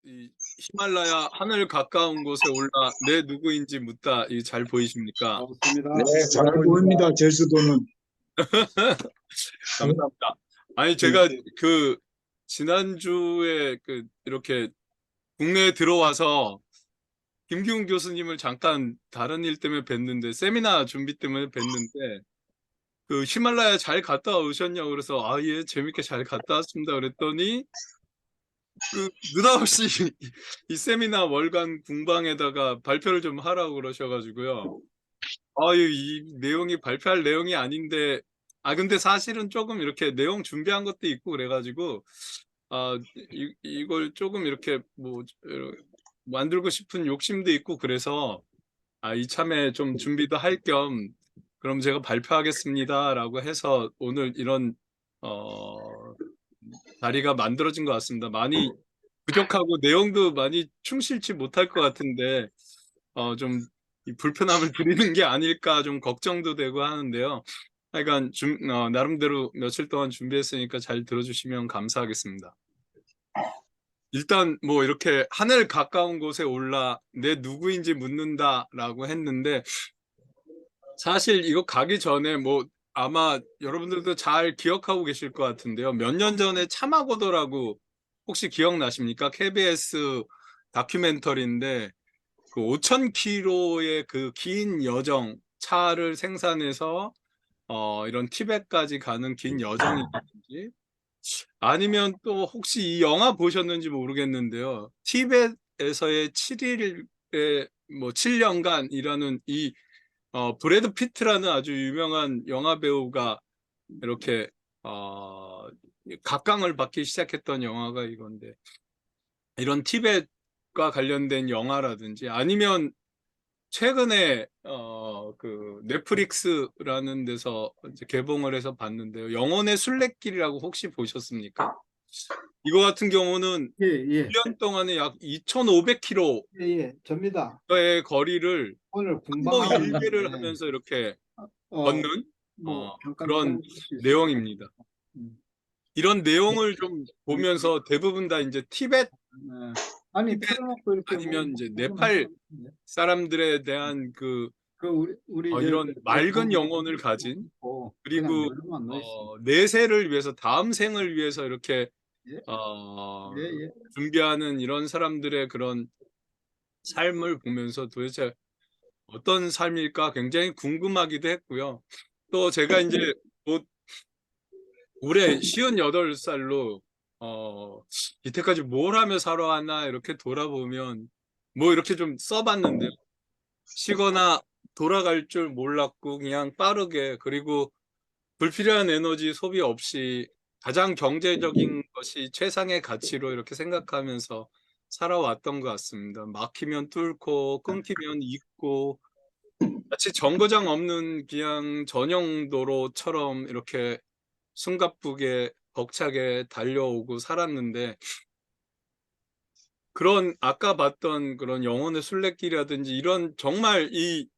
이 히말라야 하늘 가까운 곳에 올라 내 누구인지 묻다. 이 잘 보이십니까? 반갑습니다. 네, 잘 보입니다. 제주도는. 감사합니다. 아니 제가 그 지난주에 그 이렇게 국내에 들어와서 김기훈 교수님을 잠깐 다른 일 때문에 뵀는데 세미나 준비 때문에 뵀는데 그 히말라야 잘 갔다 오셨냐고 그래서 아, 예, 재밌게 잘 갔다 왔습니다 그랬더니 그 느닷없이 이 세미나 월간 공방에다가 발표를 좀 하라고 그러셔가지고요. 아, 이 내용이 발표할 내용이 아닌데, 아, 근데 사실은 조금 이렇게 내용 준비한 것도 있고 그래가지고, 아, 이걸 조금 이렇게 뭐, 만들고 싶은 욕심도 있고 그래서, 아, 이참에 좀 준비도 할 겸, 그럼 제가 발표하겠습니다라고 해서 오늘 이런, 자리가 만들어진 것 같습니다. 많이 부족하고 내용도 많이 충실치 못할 것 같은데, 좀 이 불편함을 드리는 게 아닐까 좀 걱정도 되고 하는데요. 하여간 나름대로 며칠 동안 준비했으니까 잘 들어주시면 감사하겠습니다. 일단 뭐 이렇게 하늘 가까운 곳에 올라 내 누구인지 묻는다라고 했는데, 사실 이거 가기 전에 뭐 아마 여러분들도 잘 기억하고 계실 것 같은데요. 몇 년 전에 차마고도라고 혹시 기억나십니까? KBS 다큐멘터리인데 그 5,000km의 그 긴 여정, 차를 생산해서 이런 티벳까지 가는 긴 여정이라든지, 아니면 또 혹시 이 영화 보셨는지 모르겠는데요. 티벳에서의 7일의 뭐 7년간이라는 이 브래드 피트라는 아주 유명한 영화 배우가 이렇게 각광을 받기 시작했던 영화가 이건데, 이런 티벳과 관련된 영화라든지, 아니면 최근에 그 넷플릭스라는 데서 이제 개봉을 해서 봤는데요. 영혼의 순례길이라고 혹시 보셨습니까? 이거 같은 경우는 예, 예, 1년 동안에 약 2,500km의 예, 예, 접니다. 거리를 오늘 항로 공방하고 일개를 있는데, 하면서 이렇게 어, 걷는 뭐, 잠깐 그런 기다릴 수 있어요. 내용입니다. 음. 이런 내용을 좀 보면서 대부분 다 이제 티벳 네. 아니, 틀어놓고 이렇게 아니면 이제 보면 네팔 되는데. 사람들에 대한 그 우리 이런 맑은 영혼을 가진, 그냥 그리고 널로만 넣어 있습니다. 내세를 위해서, 다음 생을 위해서 이렇게 예, 어, 예, 예. 준비하는 이런 사람들의 그런 삶을 보면서 도대체 어떤 삶일까 굉장히 궁금하기도 했고요. 또 제가 이제 곧 올해 58살로 이때까지 뭘 하며 살아왔나 이렇게 돌아보면 뭐 이렇게 좀 써봤는데요. 쉬거나 돌아갈 줄 몰랐고 그냥 빠르게, 그리고 불필요한 에너지 소비 없이 가장 경제적인 것이 최상의 가치로 이렇게 생각하면서 살아왔던 것 같습니다. 막히면 뚫고 끊기면 잇고, 마치 정거장 없는 그냥 전용도로처럼 이렇게 숨가쁘게 벅차게 달려오고 살았는데, 그런 아까 봤던 그런 영혼의 순례길이라든지 이런 정말 이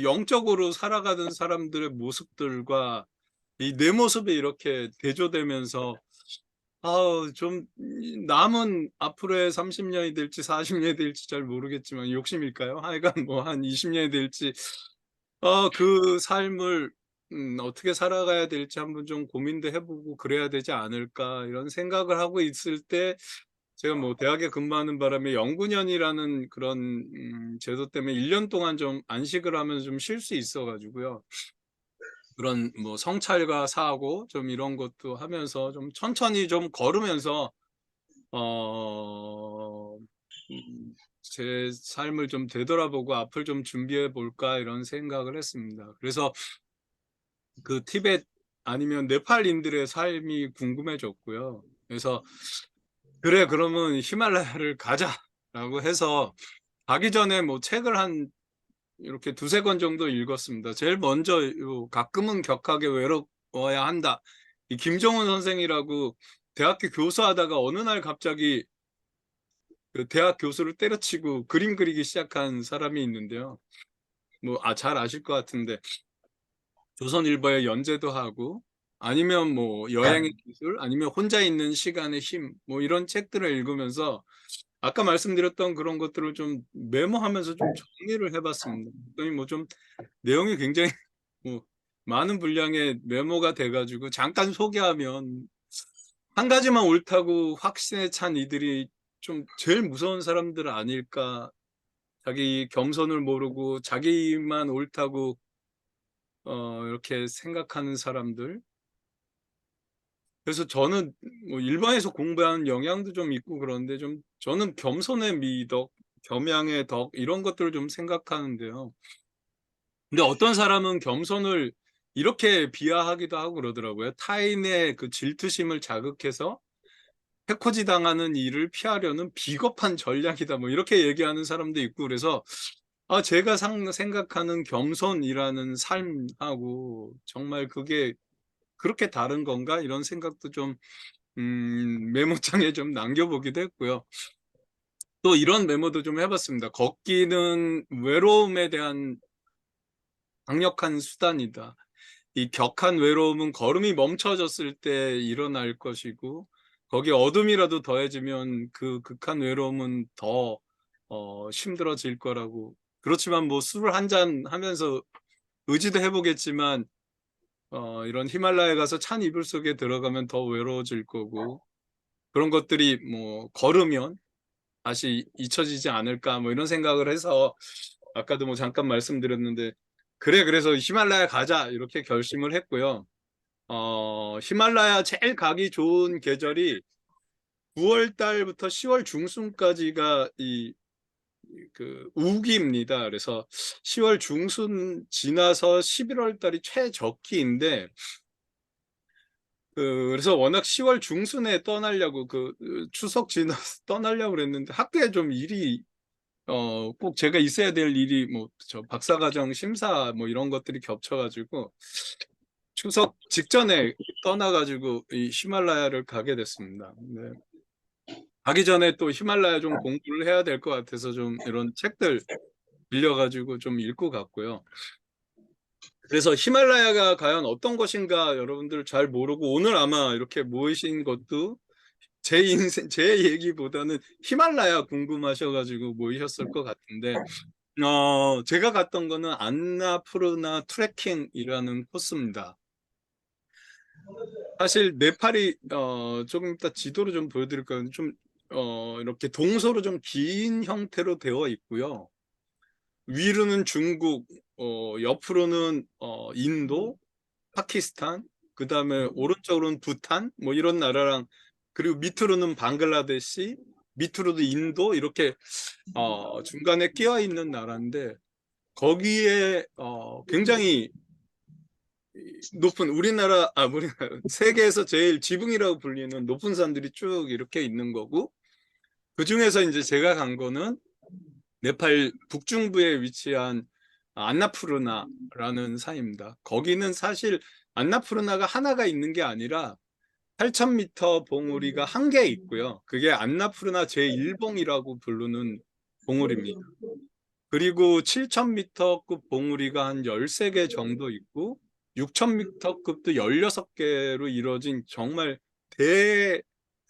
영적으로 살아가는 사람들의 모습들과 이 내 모습이 이렇게 대조되면서, 좀 남은 앞으로의 30년이 될지 40년이 될지 잘 모르겠지만 욕심일까요? 하여간 뭐 한 20년이 될지 그 삶을 어떻게 살아가야 될지 한번 좀 고민도 해보고 그래야 되지 않을까 이런 생각을 하고 있을 때, 제가 뭐 대학에 근무하는 바람에 영구년이라는 그런 제도 때문에 1년 동안 좀 안식을 하면서 좀 쉴 수 있어 가지고요. 그런 뭐 성찰과 사고 좀 이런 것도 하면서 좀 천천히 좀 걸으면서 어 제 삶을 좀 되돌아보고 앞을 좀 준비해 볼까 이런 생각을 했습니다. 그래서 그 티벳 아니면 네팔인들의 삶이 궁금해졌고요. 그래서 '그래, 그러면 히말라야를 가자.'라고 해서 가기 전에 뭐 책을 한 이렇게 두세 권 정도 읽었습니다. 제일 먼저 요 "가끔은 격하게 외로워야 한다." 이 김정은 선생이라고 대학교 교수하다가 어느 날 갑자기 그 대학 교수를 때려치고 그림 그리기 시작한 사람이 있는데요. 뭐 잘 아실 것 같은데, 조선일보에 연재도 하고, 아니면 뭐 여행의 기술, 아니면 혼자 있는 시간의 힘, 뭐 이런 책들을 읽으면서 아까 말씀드렸던 그런 것들을 좀 메모하면서 좀 정리를 해봤습니다. 그랬더니 뭐 좀 내용이 굉장히 뭐 많은 분량의 메모가 돼가지고 잠깐 소개하면 한 가지만 옳다고 확신에 찬 이들이 좀 제일 무서운 사람들 아닐까. 자기 겸손을 모르고 자기만 옳다고 이렇게 생각하는 사람들. 그래서 저는 뭐 일반에서 공부하는 영향도 좀 있고 그런데 좀 저는 겸손의 미덕, 겸양의 덕 이런 것들을 좀 생각하는데요. 근데 어떤 사람은 겸손을 이렇게 비하하기도 하고 그러더라고요. 타인의 그 질투심을 자극해서 해코지 당하는 일을 피하려는 비겁한 전략이다. 뭐 이렇게 얘기하는 사람도 있고 그래서 제가 생각하는 겸손이라는 삶하고 정말 그게 그렇게 다른 건가? 이런 생각도 좀 메모장에 좀 남겨보기도 했고요. 또 이런 메모도 좀 해봤습니다. 걷기는 외로움에 대한 강력한 수단이다. 이 격한 외로움은 걸음이 멈춰졌을 때 일어날 것이고 거기에 어둠이라도 더해지면 그 극한 외로움은 더 힘들어질 거라고. 그렇지만 뭐 술을 한 잔 하면서 의지도 해보겠지만 이런 히말라야 가서 찬 이불 속에 들어가면 더 외로워질 거고 그런 것들이 뭐 걸으면 다시 잊혀지지 않을까 뭐 이런 생각을 해서 아까도 뭐 잠깐 말씀드렸는데 그래 그래서 히말라야 가자 이렇게 결심을 했고요. 히말라야 제일 가기 좋은 계절이 9월 달부터 10월 중순까지가 그 우기입니다. 그래서 10월 중순 지나서 11월 달이 최적기인데 그래서 워낙 10월 중순에 떠나려고 추석 지나서 떠나려고 그랬는데 학교에 좀 일이 꼭 제가 있어야 될 일이 뭐 저 박사과정 심사 뭐 이런 것들이 겹쳐가지고 추석 직전에 떠나가지고 이 히말라야를 가게 됐습니다. 네. 가기 전에 또 히말라야 좀 공부를 해야 될 것 같아서 좀 이런 책들 빌려가지고 좀 읽고 갔고요. 그래서 히말라야가 과연 어떤 것인가 여러분들 잘 모르고 오늘 아마 이렇게 모이신 것도 제 인생, 제 얘기보다는 히말라야 궁금하셔가지고 모이셨을 것 같은데, 제가 갔던 거는 안나푸르나 트레킹이라는 코스입니다. 사실 네팔이 조금 이따 지도를 좀 보여드릴까요? 좀 이렇게 동서로 좀 긴 형태로 되어 있고요. 위로는 중국, 옆으로는 인도, 파키스탄, 그 다음에 오른쪽으로는 부탄, 뭐 이런 나라랑 그리고 밑으로는 방글라데시, 밑으로도 인도 이렇게 중간에 끼어 있는 나라인데 거기에 굉장히 높은 우리나라 세계에서 제일 지붕이라고 불리는 높은 산들이 쭉 이렇게 있는 거고 그 중에서 이제 제가 간 거는 네팔 북중부에 위치한 안나푸르나라는 산입니다. 거기는 사실 안나푸르나가 하나가 있는 게 아니라 8,000m 봉우리가 한 개 있고요. 그게 안나푸르나 제1봉이라고 부르는 봉우리입니다. 그리고 7,000m급 봉우리가 한 13개 정도 있고 6,000m급도 16개로 이루어진 정말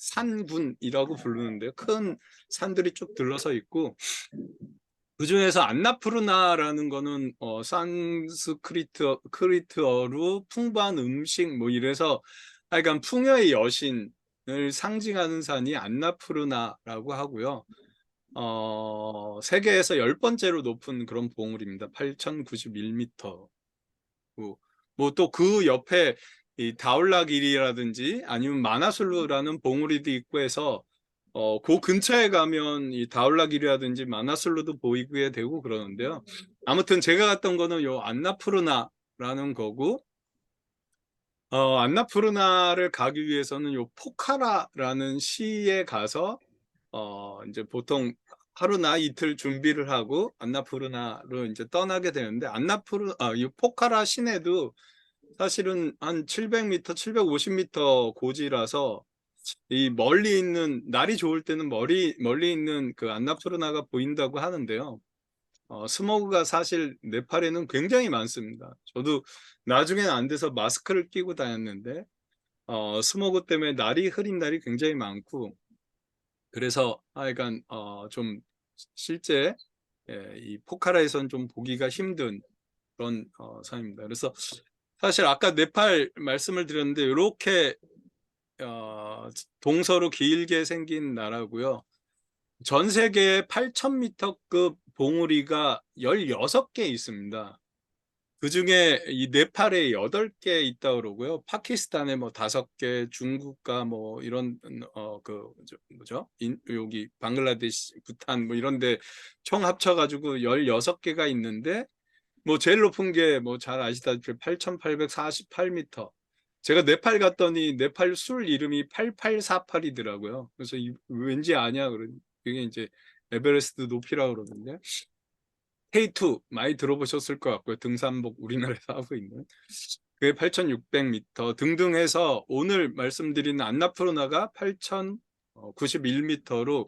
대산군이라고 부르는데요. 큰 산들이 쭉 들러서 있고 그중에서 안나푸르나라는 거는 산스크리트어로 풍부한 음식 뭐 이래서 하여간 풍요의 여신을 상징하는 산이 안나푸르나라고 하고요. 세계에서 10번째로 높은 그런 봉우리입니다. 8,091m. 뭐 또 그 옆에 이 다울라길이라든지 아니면 마나술루라는 봉우리도 있고 해서 그 근처에 가면 이 다울라길이라든지 마나술루도 보이게 되고 그러는데요. 아무튼 제가 갔던 거는 요 안나푸르나라는 거고 안나푸르나를 가기 위해서는 요 포카라라는 시에 가서 이제 보통 하루나 이틀 준비를 하고 안나푸르나로 이제 떠나게 되는데 이 포카라 시내도 사실은 한 700m, 750m 고지라서 이 멀리 있는 날이 좋을 때는 멀리 있는 그 안나푸르나가 보인다고 하는데요. 스모그가 사실 네팔에는 굉장히 많습니다. 저도 나중에는 안 돼서 마스크를 끼고 다녔는데 스모그 때문에 날이 흐린 날이 굉장히 많고 그래서 하여간 좀 실제 이 포카라에선 좀 보기가 힘든 그런 산입니다. 그래서 사실 아까 네팔 말씀을 드렸는데 이렇게 동서로 길게 생긴 나라고요. 전 세계에 8,000m급 봉우리가 16개 있습니다. 그중에 이 네팔에 8개 있다고 그러고요. 파키스탄에 뭐 5개, 중국과 뭐 이런 뭐죠? 여기 방글라데시, 부탄 뭐 이런 데 총 합쳐 가지고 16개가 있는데 뭐 제일 높은 게 뭐 잘 아시다시피 8,848m. 제가 네팔 갔더니 네팔 술 이름이 8848이더라고요. 그래서 왠지 아냐 그러니 그게 이제 에베레스트 높이라고 그러는데 K2 많이 들어보셨을 것 같고요. 등산복 우리나라에서 하고 있는 그게 8,600m 등등 해서 오늘 말씀드린 안나푸르나가 8,091m로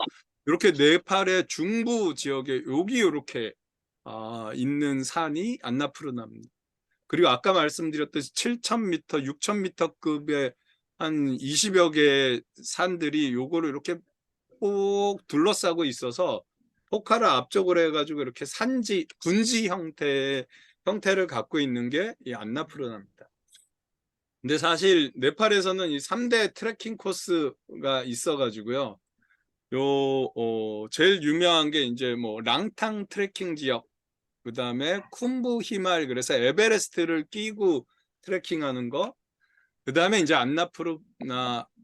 이렇게 네팔의 중부 지역에 여기 이렇게 있는 산이 안나푸르나입니다. 그리고 아까 말씀드렸듯이 7,000m, 6,000m급의 한 20여 개의 산들이 요거를 이렇게 꼭 둘러싸고 있어서 포카라 앞쪽으로 해가지고 이렇게 산지, 군지 형태를 갖고 있는 게 이 안나푸르나입니다. 근데 사실 네팔에서는 이 3대 트레킹 코스가 있어가지고요. 제일 유명한 게 이제 뭐 랑탕 트레킹 지역, 그 다음에 쿰부 히말, 그래서 에베레스트를 끼고 트레킹하는 거, 그 다음에 이제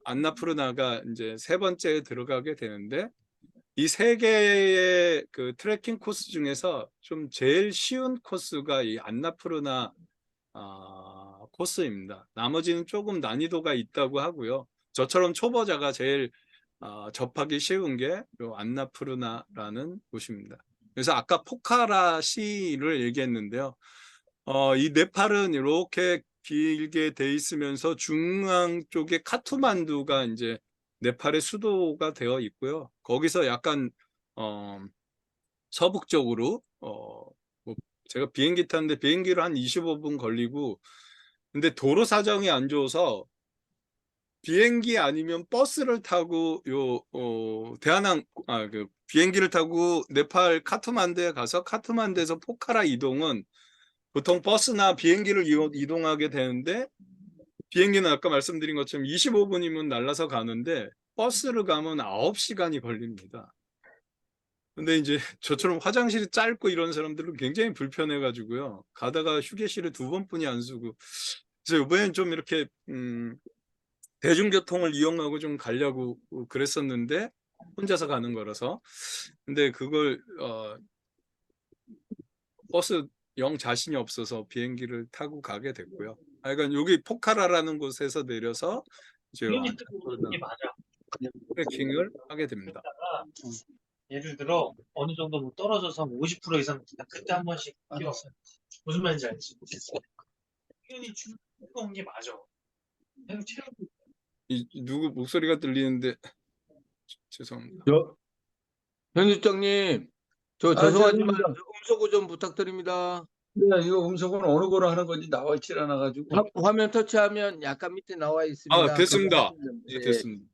안나푸르나가 이제 세 번째에 들어가게 되는데 이 세 개의 그 트레킹 코스 중에서 좀 제일 쉬운 코스가 이 안나푸르나 코스입니다. 나머지는 조금 난이도가 있다고 하고요. 저처럼 초보자가 제일 접하기 쉬운 게 요 안나푸르나라는 곳입니다. 그래서 아까 포카라 시를 얘기했는데요. 이 네팔은 이렇게 길게 돼 있으면서 중앙 쪽에 카트만두가 이제 네팔의 수도가 되어 있고요. 거기서 약간 서북쪽으로 뭐 제가 비행기 탔는데 비행기로 한 25분 걸리고, 근데 도로 사정이 안 좋아서 비행기 아니면 버스를 타고 비행기를 타고 네팔 카트만두에 가서 카트만두에서 포카라 이동은 보통 버스나 비행기를 이동하게 되는데, 비행기는 아까 말씀드린 것처럼 25분이면 날라서 가는데 버스를 가면 9시간이 걸립니다. 근데 이제 저처럼 화장실이 짧고 이런 사람들은 굉장히 불편해 가지고요. 가다가 휴게실에 2번뿐이 안 쓰고, 그래서 이번엔 좀 이렇게 대중교통을 이용하고 좀 가려고 그랬었는데 혼자서 가는 거라서. 근데 그걸 버스 영 자신이 없어서 비행기를 타고 가게 됐고요. 하여간 여기 포카라라는 곳에서 내려서 이제 이게 맞아. 트레킹을 하게 됩니다. 예를 들어 어느 정도 뭐 떨어져서 50% 이상 된다. 그때 한 번씩 뛰어. 무슨 말인지 알지? 당연히 즐거운 게 맞아. 계속 체력 누구 목소리가 들리는데 죄송합니다. 편집장님, 저 죄송하지만 음소거 좀 부탁드립니다. 네, 이거 음성은 어느 거로 하는 건지 나와 있질 않아가지고. 화면 터치하면 약간 밑에 나와 있습니다. 됐습니다. 그거 하시면, 이제 예. 됐습니다.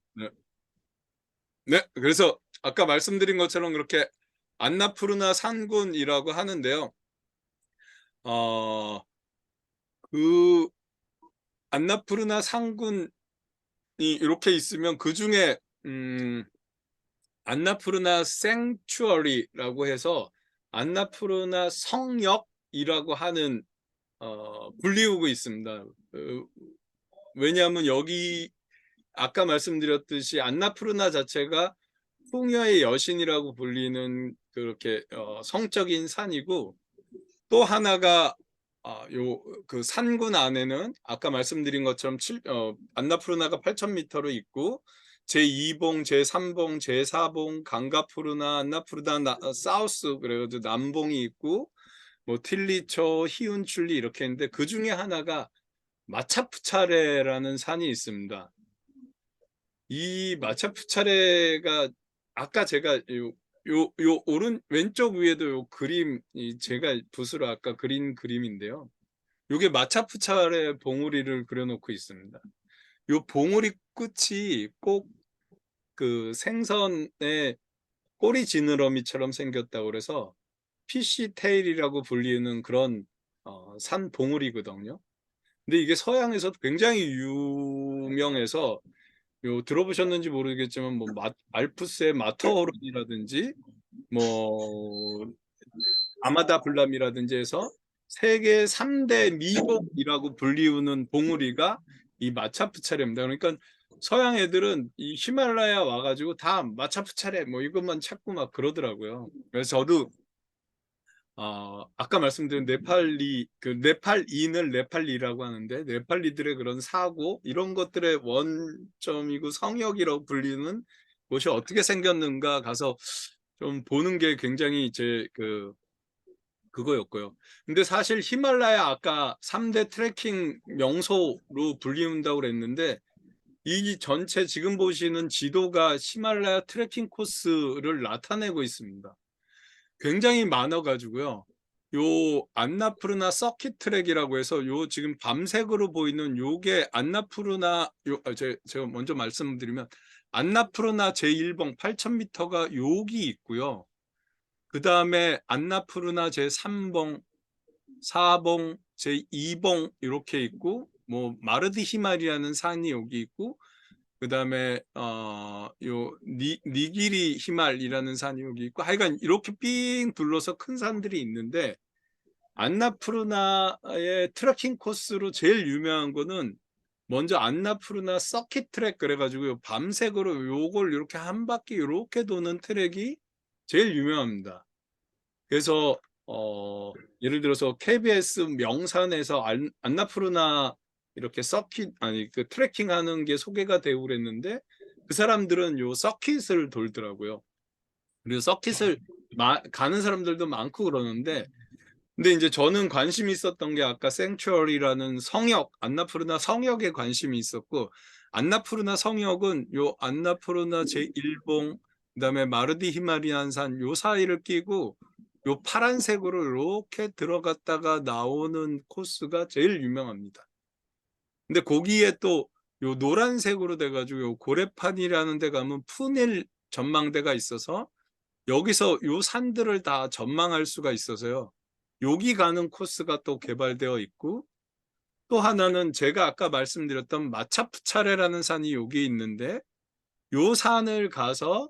네, 그래서 아까 말씀드린 것처럼 그렇게 안나푸르나 산군이라고 하는데요. 그 안나푸르나 산군이 이렇게 있으면 그 중에 안나푸르나 생추어리라고 해서 안나푸르나 성역이라고 하는 불리우고 있습니다. 왜냐하면 여기 아까 말씀드렸듯이 안나푸르나 자체가 풍요의 여신이라고 불리는 그렇게 성적인 산이고, 또 하나가 그 산군 안에는 아까 말씀드린 것처럼 안나푸르나가 8,000m로 있고 제2봉, 제3봉, 제4봉, 강가푸르나, 안나푸르나 사우스 그래가지고 남봉이 있고 뭐 틸리초, 히운출리 이렇게 있는데 그 중에 하나가 마차푸차레라는 산이 있습니다. 이 마차푸차레가 아까 제가 요 왼쪽 위에도 요 그림, 제가 붓으로 아까 그린 그림인데요. 요게 마차푸차레 봉우리를 그려놓고 있습니다. 요 봉우리 끝이 꼭 그 생선의 꼬리 지느러미처럼 생겼다고 그래서 피쉬 테일이라고 불리는 그런 산 봉우리거든요. 근데 이게 서양에서 굉장히 유명해서 들어보셨는지 모르겠지만 뭐 알프스의 마터호른이라든지 뭐 아마다 블람이라든지 해서 세계 3대 미봉이라고 불리우는 봉우리가 이 마차프 차례입니다. 그러니까 서양 애들은 이 히말라야 와가지고 다 마차프 차례 뭐 이것만 찾고 막 그러더라고요. 그래서 저도 아까 말씀드린 네팔리 네팔인을 네팔리라고 하는데 네팔리들의 그런 사고 이런 것들의 원점이고 성역이라고 불리는 곳이 어떻게 생겼는가 가서 좀 보는 게 굉장히 제 그거였고요. 근데 사실 히말라야 아까 3대 트레킹 명소로 불리운다고 그랬는데 이 전체 지금 보시는 지도가 히말라야 트레킹 코스를 나타내고 있습니다. 굉장히 많아 가지고요. 요 안나푸르나 서킷 트랙이라고 해서 요 지금 밤색으로 보이는 요게 안나푸르나 제가 먼저 말씀드리면 안나푸르나 제1봉 8,000m가 여기 있고요. 그다음에 안나푸르나 제3봉, 4봉, 제2봉 이렇게 있고 뭐 마르디 히말이라는 산이 여기 있고 그다음에 요 니기리 히말이라는 산이 여기 있고 하여간 이렇게 삥 둘러서 큰 산들이 있는데 안나푸르나의 트레킹 코스로 제일 유명한 거는 먼저 안나푸르나 서킷 트랙 그래가지고 밤색으로 요걸 이렇게 한 바퀴 이렇게 도는 트랙이 제일 유명합니다. 그래서 예를 들어서 KBS 명산에서 안나푸르나 이렇게 서킷 그 트레킹하는 게 소개가 되고 그랬는데 그 사람들은 요 서킷을 돌더라고요. 그리고 서킷을 가는 사람들도 많고 그러는데 근데 이제 저는 관심이 있었던 게 아까 생츄어리라는 성역 안나푸르나 성역에 관심이 있었고 안나푸르나 성역은 요 안나푸르나 제1봉 그다음에 마르디 히말리안 산 요 사이를 끼고 요 파란색으로 이렇게 들어갔다가 나오는 코스가 제일 유명합니다. 근데 거기에 또 요 노란색으로 돼가지고 요 고레판이라는 데 가면 푸닐 전망대가 있어서 여기서 요 산들을 다 전망할 수가 있어서요. 여기 가는 코스가 또 개발되어 있고 또 하나는 제가 아까 말씀드렸던 마차프차레라는 산이 여기 있는데 요 산을 가서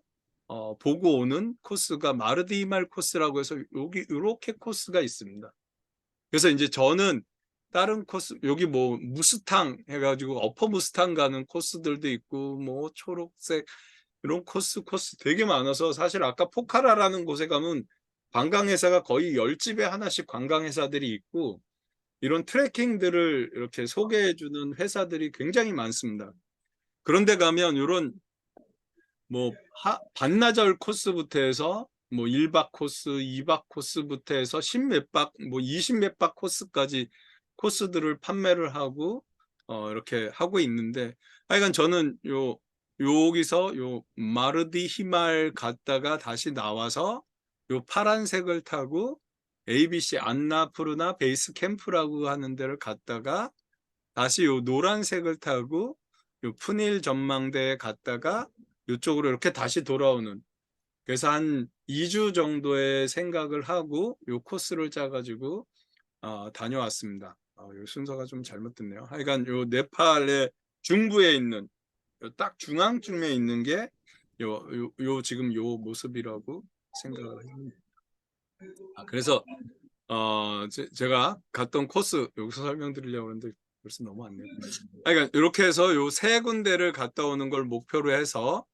보고 오는 코스가 마르디히말 코스라고 해서 여기 이렇게 코스가 있습니다. 그래서 이제 저는 다른 코스 여기 뭐 무스탕 해가지고 어퍼 무스탕 가는 코스들도 있고 뭐 초록색 이런 코스 되게 많아서 사실 아까 포카라라는 곳에 가면 관광회사가 거의 10집에 하나씩 관광회사들이 있고 이런 트레킹들을 이렇게 소개해주는 회사들이 굉장히 많습니다. 그런데 가면 이런 뭐 반나절 코스부터 해서 뭐 1박 코스, 2박 코스부터 해서 10몇 박, 뭐 20몇 박 코스까지 코스들을 판매를 하고 이렇게 하고 있는데 하여간 저는 여기서 요 마르디 히말 갔다가 다시 나와서 요 파란색을 타고 ABC 안나푸르나 베이스 캠프라고 하는 데를 갔다가 다시 요 노란색을 타고 요 푸닐 전망대에 갔다가 이쪽으로 이렇게 다시 돌아오는 그래서 한 2주 정도의 생각을 하고 요 코스를 짜가지고 다녀왔습니다. 요 순서가 좀 잘못됐네요. 하여간 요 네팔의 중부에 있는 딱 중앙쯤에 있는 게 지금 요 모습이라고 생각을 합니다. 그래서 제가 갔던 코스 여기서 설명드리려고 하는데 벌써 넘어왔네요. 그러니까 이렇게 해서 요 세 군데를 갔다 오는 걸 목표로 해서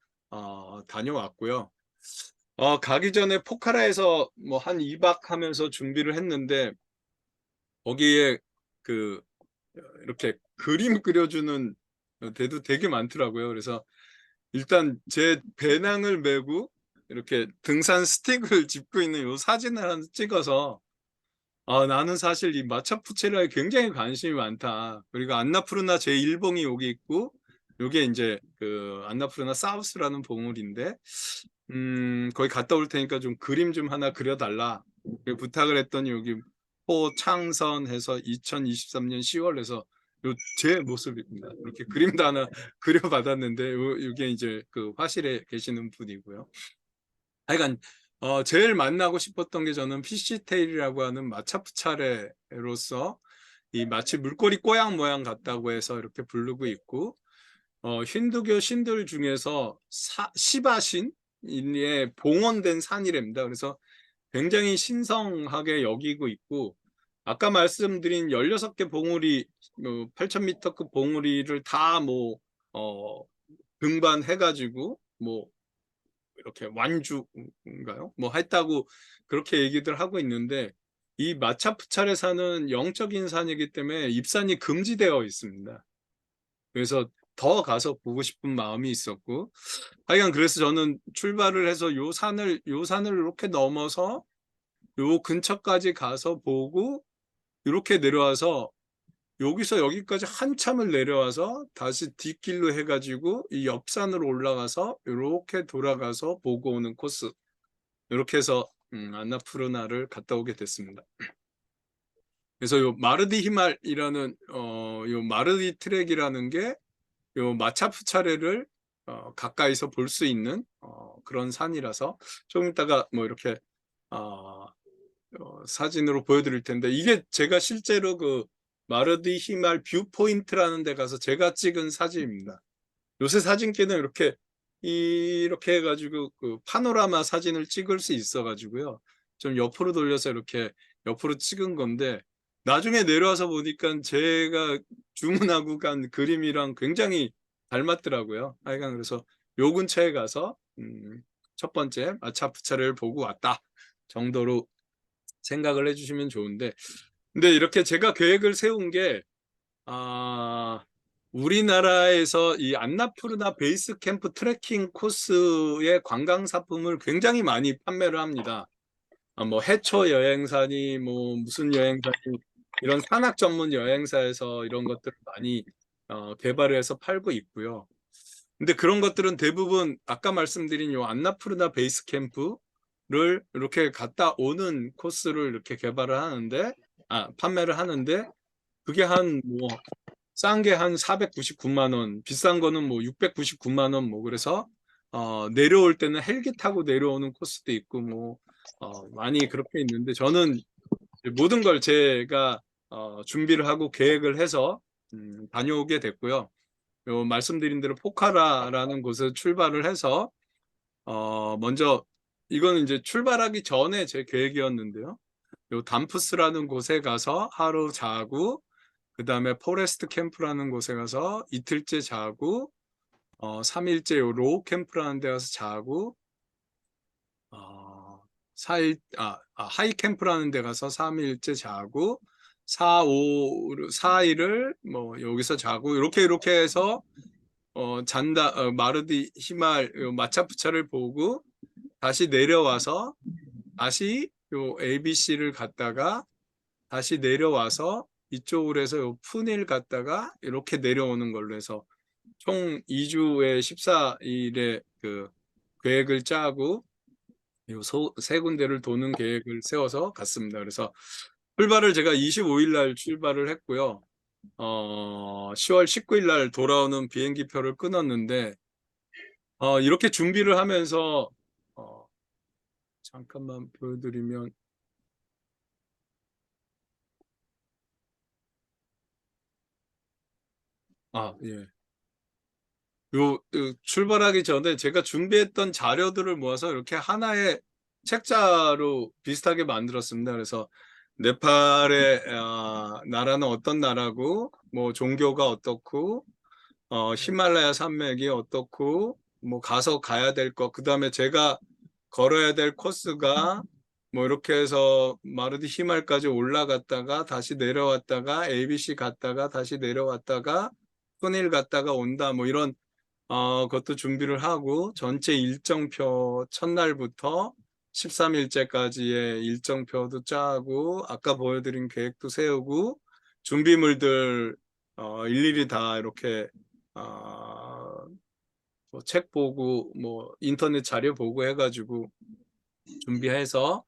다녀왔고요. 가기 전에 포카라에서 뭐 한 2박 하면서 준비를 했는데 거기에 이렇게 그림 그려주는 데도 되게 많더라고요. 그래서 일단 제 배낭을 메고 이렇게 등산 스틱을 짚고 있는 요 사진을 하나 찍어서 나는 사실 이 마차푸체라에 굉장히 관심이 많다. 그리고 안나푸르나 제1봉이 여기 있고 요게 이제 안나푸르나 사우스라는 봉우리인데 거기 갔다 올 테니까 좀 그림 좀 하나 그려달라 부탁을 했더니 여기 포창선 해서 2023년 10월에서 요 제 모습입니다. 이렇게 그림도 하나 그려받았는데 요게 이제 그 화실에 계시는 분이고요. 하여간 제일 만나고 싶었던 게 저는 피쉬테일이라고 하는 마차푸차레로서 이 마치 물고기 꼬양 모양 같다고 해서 이렇게 부르고 있고 힌두교 신들 중에서 시바신에 봉헌된 산이랍니다. 그래서 굉장히 신성하게 여기고 있고 아까 말씀드린 16개 봉우리 8,000m급 봉우리를 다 등반해 가지고 이렇게 완주인가요? 했다고 그렇게 얘기들 하고 있는데 이 마차푸차레 산은 영적인 산이기 때문에 입산이 금지되어 있습니다. 그래서 더 가서 보고 싶은 마음이 있었고 하여간 그래서 저는 출발을 해서 요 산을 이렇게 넘어서 요 근처까지 가서 보고 이렇게 내려와서 여기서 여기까지 한참을 내려와서 다시 뒷길로 해가지고 이 옆산으로 올라가서 이렇게 돌아가서 보고 오는 코스 이렇게 해서 안나푸르나를 갔다 오게 됐습니다. 그래서 요 마르디 히말이라는 요 마르디 트랙이라는 게 요 마차푸차레를 가까이서 볼 수 있는 그런 산이라서 조금 이따가 이렇게 사진으로 보여드릴 텐데 이게 제가 실제로 그 마르디 히말 뷰 포인트라는 데 가서 제가 찍은 사진입니다. 요새 사진기는 이렇게 해가지고 그 파노라마 사진을 찍을 수 있어가지고요. 좀 옆으로 돌려서 이렇게 옆으로 찍은 건데 나중에 내려와서 보니까 제가 주문하고 간 그림이랑 굉장히 닮았더라고요. 하여간 그래서 요 근처에 가서 첫 번째 마차푸차레를 보고 왔다 정도로 생각을 해주시면 좋은데 근데 이렇게 제가 계획을 세운 게 우리나라에서 이 안나푸르나 베이스 캠프 트레킹 코스의 관광 상품을 굉장히 많이 판매를 합니다. 해초 여행사니 무슨 여행사니 이런 산악 전문 여행사에서 이런 것들을 많이 개발을 해서 팔고 있고요. 근데 그런 것들은 대부분 아까 말씀드린 요 안나푸르나 베이스 캠프를 이렇게 갔다 오는 코스를 이렇게 개발을 하는데 판매를 하는데 그게 싼 게 한 499만 원, 비싼 거는 699만 원 그래서 내려올 때는 헬기 타고 내려오는 코스도 있고 많이 그렇게 있는데 저는 모든 걸 제가 준비를 하고 계획을 해서 다녀오게 됐고요. 요 말씀드린 대로 포카라라는 곳에 출발을 해서 먼저 이거는 이제 출발하기 전에 제 계획이었는데요. 요 담푸스라는 곳에 가서 하루 자고 그 다음에 포레스트 캠프라는 곳에 가서 이틀째 자고 3일째 요 로우 캠프라는 데 가서 자고 4일 하이 캠프라는 데 가서 3일째 자고 4일을 여기서 자고 이렇게 해서 마르디 히말 마차푸차를 보고 다시 내려와서 다시 요 ABC를 갔다가 다시 내려와서 이쪽으로 해서 요 푸닐 갔다가 이렇게 내려오는 걸로 해서 총 2주에 14일의 그 계획을 짜고 요 세 군데를 도는 계획을 세워서 갔습니다. 그래서 출발을 제가 25일 날 출발을 했고요. 10월 19일 날 돌아오는 비행기 표를 끊었는데 이렇게 준비를 하면서 잠깐만 보여드리면 예. 출발하기 전에 제가 준비했던 자료들을 모아서 이렇게 하나의 책자로 비슷하게 만들었습니다. 그래서 네팔의 나라는 어떤 나라고 종교가 어떻고 히말라야 산맥이 어떻고 가서 가야 될 것 그다음에 제가 걸어야 될 코스가 이렇게 해서 마르디 히말까지 올라갔다가 다시 내려왔다가 ABC 갔다가 다시 내려왔다가 푸닐 갔다가 온다 이런 그것도 준비를 하고 전체 일정표 첫날부터 13일째까지의 일정표도 짜고 아까 보여드린 계획도 세우고 준비물들 일일이 다 이렇게 책 보고 인터넷 자료 보고 해가지고 준비해서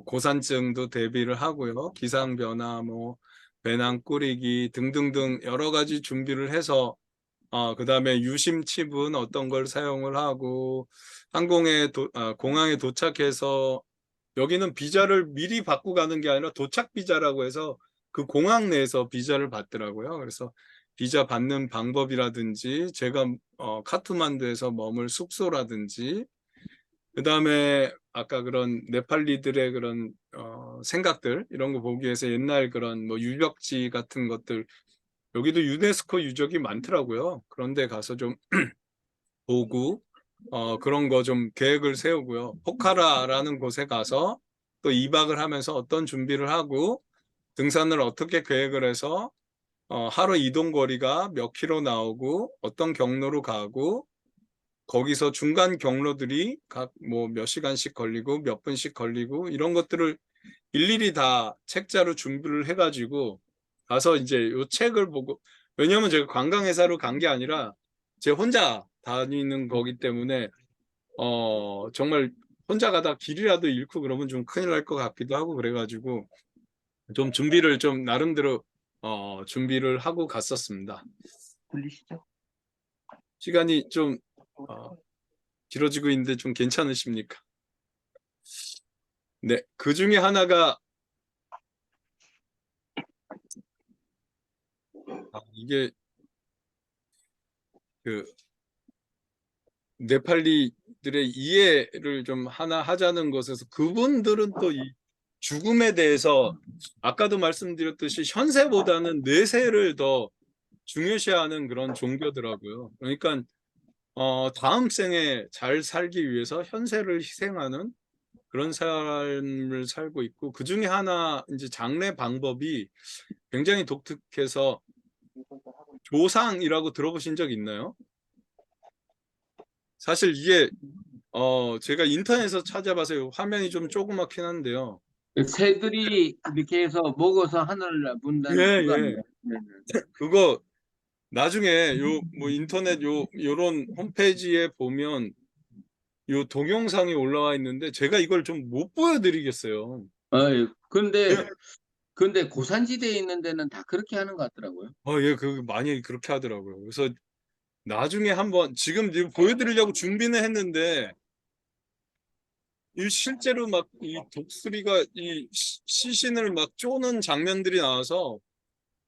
고산증도 대비를 하고요. 기상 변화 배낭 꾸리기 등등등 여러 가지 준비를 해서 그다음에 유심 칩은 어떤 걸 사용을 하고 공항에 도착해서 여기는 비자를 미리 받고 가는 게 아니라 도착 비자라고 해서 그 공항 내에서 비자를 받더라고요. 그래서 비자 받는 방법이라든지 제가 카트만두에서 머물 숙소라든지 그다음에 아까 그런 네팔리들의 그런 생각들 이런 거 보기 위해서 옛날 그런 뭐 유적지 같은 것들 여기도 유네스코 유적이 많더라고요. 그런 데 가서 좀 보고 그런 거 좀 계획을 세우고요. 포카라라는 곳에 가서 또 2박을 하면서 어떤 준비를 하고 등산을 어떻게 계획을 해서 하루 이동 거리가 몇 킬로 나오고 어떤 경로로 가고 거기서 중간 경로들이 각 뭐 몇 시간씩 걸리고 몇 분씩 걸리고 이런 것들을 일일이 다 책자로 준비를 해가지고 가서 이제 요 책을 보고 왜냐면 제가 관광회사로 간 게 아니라 제 혼자 다니는 거기 때문에 정말 혼자 가다 길이라도 잃고 그러면 좀 큰일 날 것 같기도 하고 그래가지고 좀 준비를 좀 나름대로 준비를 하고 갔었습니다. 들리시죠? 시간이 좀 길어지고 있는데 좀 괜찮으십니까? 네, 그 중에 하나가 이게 그 네팔리들의 이해를 좀 하나 하자는 것에서 그분들은 또 이 죽음에 대해서 아까도 말씀드렸듯이 현세보다는 뇌세를 더 중요시하는 그런 종교더라고요. 그러니까 다음 생에 잘 살기 위해서 현세를 희생하는 그런 삶을 살고 있고 그 중에 하나 이제 장례 방법이 굉장히 독특해서 조상이라고 들어보신 적 있나요? 사실 이게 제가 인터넷에서 찾아봐서 화면이 좀 조그맣긴 한데요. 새들이 이렇게 해서 먹어서 하늘을 예, 본다는 그거 예. 아니에요? 네. 그거 나중에 뭐 인터넷 요런 홈페이지에 보면 요 동영상이 올라와 있는데 제가 이걸 좀 못 보여드리겠어요. 예. 근데 예. 고산지대에 있는 데는 다 그렇게 하는 것 같더라고요. 예, 그 많이 그렇게 하더라고요. 그래서 나중에 한번 지금 이거 보여드리려고 준비는 했는데 이 실제로 막 이 독수리가 이 시신을 막 쪼는 장면들이 나와서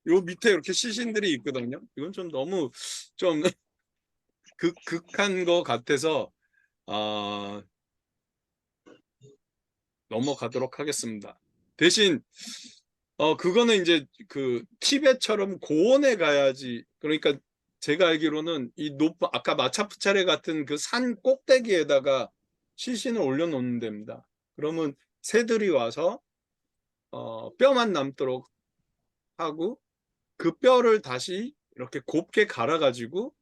요 밑에 이렇게 시신들이 있거든요. 이건 좀 너무 좀 극한 것 같아서 넘어가도록 하겠습니다. 대신 그거는 이제 그 티벳처럼 고원에 가야지. 그러니까 제가 알기로는 이 아까 마차푸차레 같은 그 산 꼭대기에다가 시신을 올려놓는 데입니다. 그러면 새들이 와서 뼈만 남도록 하고 그 뼈를 다시 이렇게 곱게 갈아가지고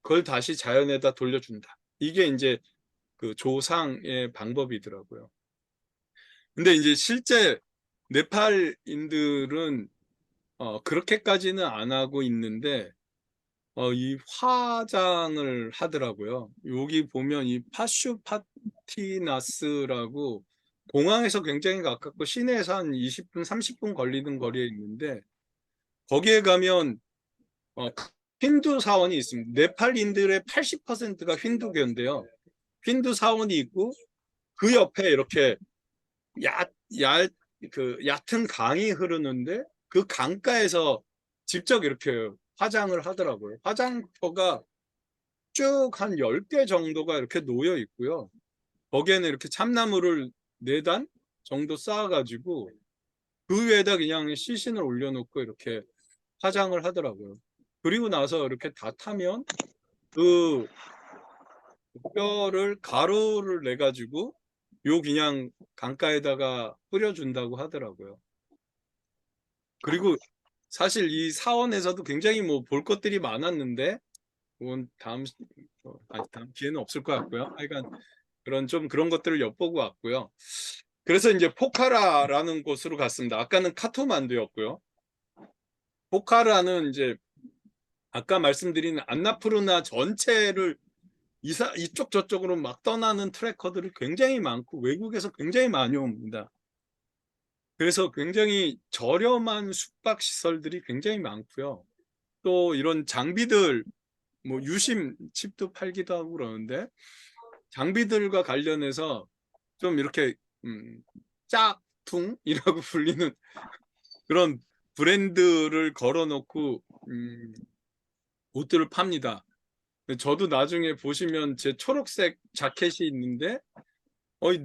그걸 다시 자연에다 돌려준다. 이게 이제 그 조상의 방법이더라고요. 근데 이제 실제 네팔인들은 그렇게까지는 안 하고 있는데 이 화장을 하더라고요. 여기 보면 이 파슈파티나스라고 공항에서 굉장히 가깝고 시내에서 한 20분, 30분 걸리는 거리에 있는데 거기에 가면 힌두 사원이 있습니다. 네팔인들의 80%가 힌두교인데요. 힌두 사원이 있고 그 옆에 이렇게 얕, 얇, 얕은 강이 흐르는데 그 강가에서 직접 이렇게 화장을 하더라고요. 화장터가 쭉 한 10개 정도가 이렇게 놓여 있고요. 거기에는 이렇게 참나무를 4단 정도 쌓아가지고 그 위에다 그냥 시신을 올려놓고 이렇게 화장을 하더라고요. 그리고 나서 이렇게 다 타면 그 뼈를 가루를 내 가지고 그냥 강가에다가 뿌려준다고 하더라고요. 그리고 사실 이 사원에서도 굉장히 뭐 볼 것들이 많았는데 그건 다음 기회는 없을 것 같고요. 하여간 그런 것들을 엿보고 왔고요. 그래서 이제 포카라라는 곳으로 갔습니다. 아까는 카토만두였고요. 포카라는 이제 아까 말씀드린 안나푸르나 전체를 이쪽 저쪽으로 막 떠나는 트래커들이 굉장히 많고 외국에서 굉장히 많이 옵니다. 그래서 굉장히 저렴한 숙박 시설들이 굉장히 많고요. 또 이런 장비들 뭐 유심 칩도 팔기도 하고 그러는데 장비들과 관련해서 좀 이렇게 짝퉁이라고 불리는 그런 브랜드를 걸어 놓고 옷들을 팝니다. 저도 나중에 보시면 제 초록색 자켓이 있는데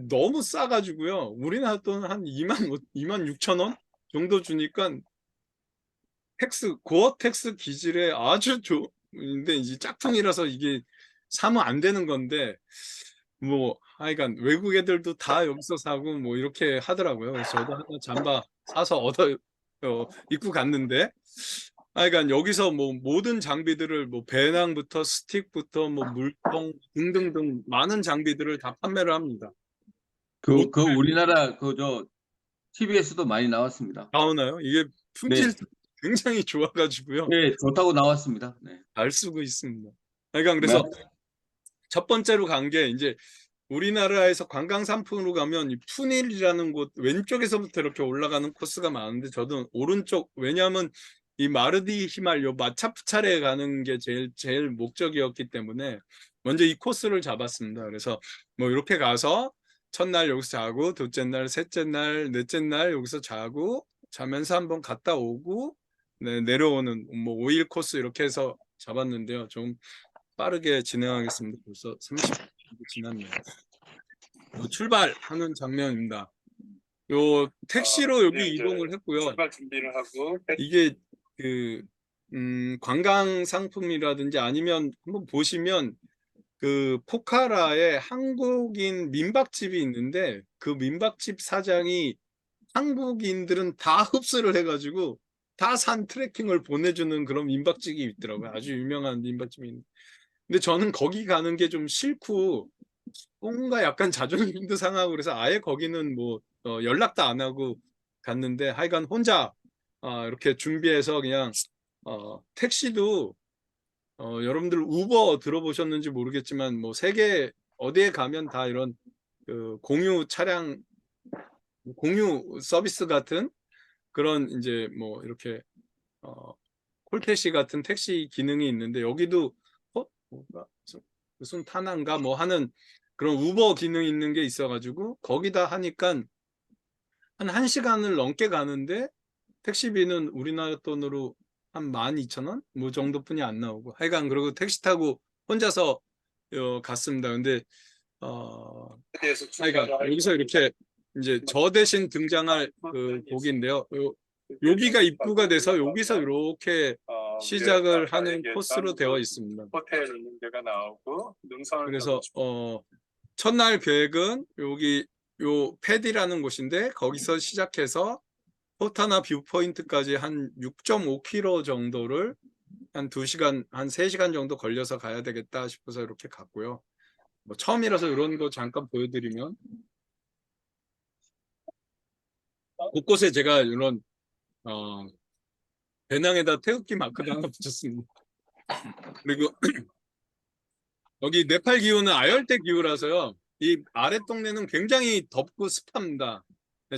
너무 싸 가지고요. 우리나라 돈 한 26,000원 정도 주니까 고어텍스 기질의 아주 좋은데 이제 짝퉁이라서 이게 사면 안 되는 건데 뭐 하여간 외국 애들도 다 여기서 사고 뭐 이렇게 하더라고요. 그래서 저도 하나 잠바 사서 입고 갔는데 하여간 여기서 뭐 모든 장비들을 뭐 배낭부터 스틱부터 뭐 물통 등등등 많은 장비들을 다 판매를 합니다. 그 우리나라 TV에서도 많이 나왔습니다. 나오나요? 이게 품질 굉장히 좋아 가지고요. 네, 좋다고 나왔습니다. 네. 잘 쓰고 있습니다. 그러니까 그래서 첫 번째로 간 게 이제 우리나라에서 관광 상품으로 가면 이 푸닐이라는 곳 왼쪽에서부터 이렇게 올라가는 코스가 많은데 저도 오른쪽 왜냐하면 이 마르디 히말 요 마차프차레에 가는 게 제일 목적이었기 때문에 먼저 이 코스를 잡았습니다. 그래서 뭐 이렇게 가서 첫날 여기서 자고 둘째 날, 셋째 날, 넷째 날 여기서 자고 자면서 한번 갔다 오고 내려오는 뭐 5일 코스 이렇게 해서 잡았는데요. 좀 빠르게 진행하겠습니다. 벌써 30분 지났네요. 출발하는 장면입니다. 요 택시로 여기 이동을 했고요. 출발 준비를 하고 이게 관광 상품이라든지 아니면 한번 보시면 그 포카라에 한국인 민박집이 있는데 그 민박집 사장이 한국인들은 다 흡수를 해가지고 다 산 트레킹을 보내주는 그런 민박집이 있더라고요. 아주 유명한 민박집이 있는데 근데 저는 거기 가는 게 좀 싫고 뭔가 약간 자존심도 상하고 그래서 아예 거기는 뭐 연락도 안 하고 갔는데 하여간 혼자 이렇게 준비해서 그냥 택시도 여러분들 우버 들어보셨는지 모르겠지만 뭐 세계 어디에 가면 다 이런 그 공유 차량 공유 서비스 같은 그런 이제 뭐 이렇게 콜택시 같은 택시 기능이 있는데 여기도 뭔가 무슨 타나인가 뭐 하는 그런 우버 기능이 있는 게 있어가지고 거기다 하니까 한 1시간을 넘게 가는데 택시비는 우리나라 돈으로 한 12,000원 뭐 정도뿐이 안 나오고 하여간 그리고 택시 타고 혼자서 갔습니다. 근데 하여간 여기서 이렇게 이제 저 대신 등장할 그 곡인데요. 여기가 입구가 돼서 여기서 이렇게 시작을 하는 코스로 되어 있습니다. 호텔 있는 데가 나오고 능선을 그래서 첫날 계획은 여기 요 패디라는 곳인데 거기서 시작해서 포타나 뷰포인트까지 한 6.5km 정도를 한 2시간, 한 3시간 정도 걸려서 가야 되겠다 싶어서 이렇게 갔고요. 뭐 처음이라서 이런 거 잠깐 보여드리면 곳곳에 제가 이런 배낭에다 태극기 마크도 하나 붙였습니다. 그리고 여기 네팔 기후는 아열대 기후라서요. 이 아래 동네는 굉장히 덥고 습합니다.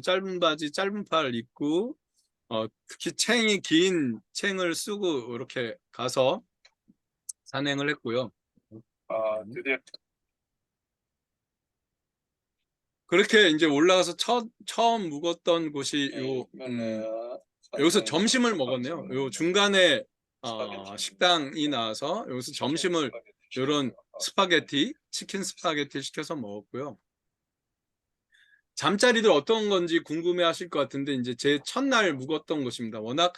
짧은 바지, 짧은 팔 입고 특히 챙이 긴 챙을 쓰고 이렇게 가서 산행을 했고요. 드디어 그렇게 이제 올라가서 처음 묵었던 곳이 여기서 점심을 먹었네요. 요 중간에 식당이 나와서 여기서 점심을 이런 스파게티, 치킨 스파게티 시켜서 먹었고요. 잠자리들 어떤 건지 궁금해 하실 것 같은데 이제 제 첫날 묵었던 곳입니다. 워낙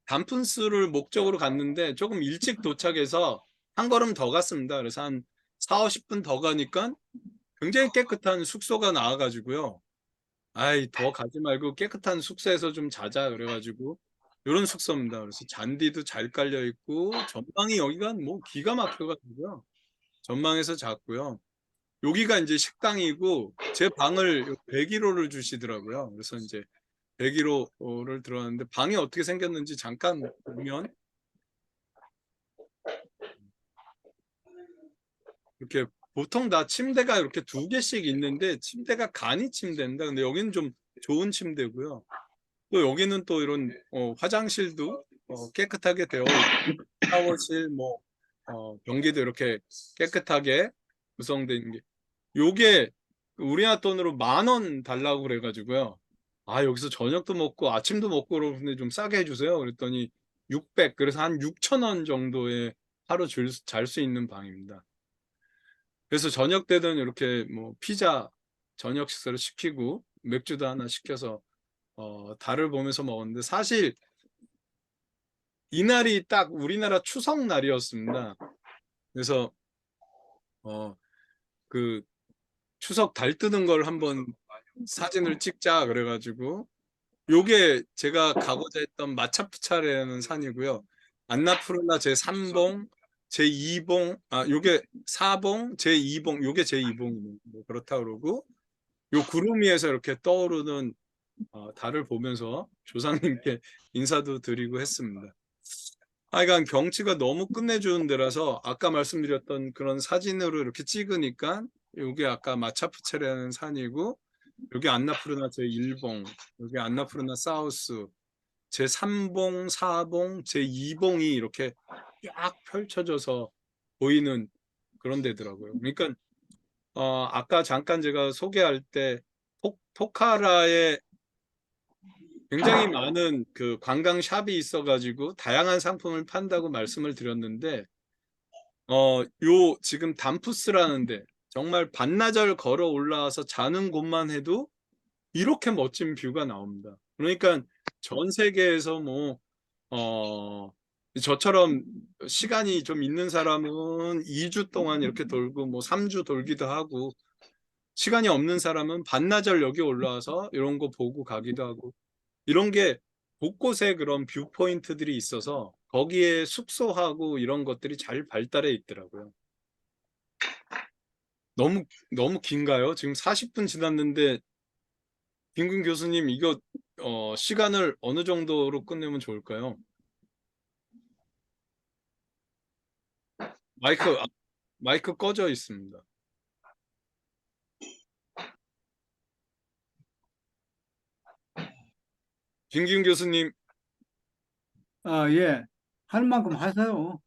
단푼스를 목적으로 갔는데 조금 일찍 도착해서 한 걸음 더 갔습니다. 그래서 한 4, 50분 더 가니까 굉장히 깨끗한 숙소가 나와가지고요. 아이 더 가지 말고 깨끗한 숙소에서 좀 자자 그래가지고 이런 숙소입니다. 그래서 잔디도 잘 깔려 있고 전망이 여기가 뭐 기가 막혀가지고요. 전망에서 잤고요. 여기가 이제 식당이고 제 방을 101호를 주시더라고요. 그래서 이제 101호를 들어왔는데 방이 어떻게 생겼는지 잠깐 보면 이렇게 보통 다 침대가 이렇게 2개씩 있는데 침대가 간이 침대입니다. 근데 여기는 좀 좋은 침대고요. 또 여기는 또 이런 화장실도 깨끗하게 되어 있고, 샤워실 뭐 변기도 이렇게 깨끗하게 구성된 게, 요게 우리나라 돈으로 10,000원 달라고 그래가지고요. 아, 여기서 저녁도 먹고 아침도 먹고 그러는데 좀 싸게 해주세요. 그랬더니 600, 그래서 한 6,000원 정도에 하루 잘 수 있는 방입니다. 그래서 저녁 때는 이렇게 뭐 피자 저녁 식사를 시키고 맥주도 하나 시켜서 달을 보면서 먹었는데, 사실 이날이 딱 우리나라 추석 날이었습니다. 그래서 그 추석 달 뜨는 걸 한번 사진을 찍자 그래가지고, 요게 제가 가고자 했던 마차푸차라는 산이고요. 안나푸르나 제3봉, 제2봉, 요게 4봉, 제2봉, 요게 제2봉, 뭐 그렇다 그러고, 요 구름 위에서 이렇게 떠오르는 달을 보면서 조상님께 인사도 드리고 했습니다. 하여간 경치가 너무 끝내주는 데라서 아까 말씀드렸던 그런 사진으로 이렇게 찍으니까, 요게 아까 마차푸체라는 산이고, 여기 안나푸르나 제1봉, 여기 안나푸르나 사우스, 제3봉, 4봉, 제2봉이 이렇게 쫙 펼쳐져서 보이는 그런 데더라고요. 그러니까 아까 잠깐 제가 소개할 때 포카라에 굉장히 많은 그 관광 샵이 있어가지고 다양한 상품을 판다고 말씀을 드렸는데, 요 지금 담푸스라는데 정말 반나절 걸어 올라와서 자는 곳만 해도 이렇게 멋진 뷰가 나옵니다. 그러니까 전 세계에서 뭐 저처럼 시간이 좀 있는 사람은 2주 동안 이렇게 돌고 뭐 3주 돌기도 하고, 시간이 없는 사람은 반나절 여기 올라와서 이런 거 보고 가기도 하고, 이런 게 곳곳에 그런 뷰 포인트들이 있어서 거기에 숙소하고 이런 것들이 잘 발달해 있더라고요. 너무 긴가요? 지금 40분 지났는데, 김근 교수님, 이거 시간을 어느 정도로 끝내면 좋을까요? 마이크 꺼져 있습니다. 김기훈 교수님, 예. 할 만큼 하세요.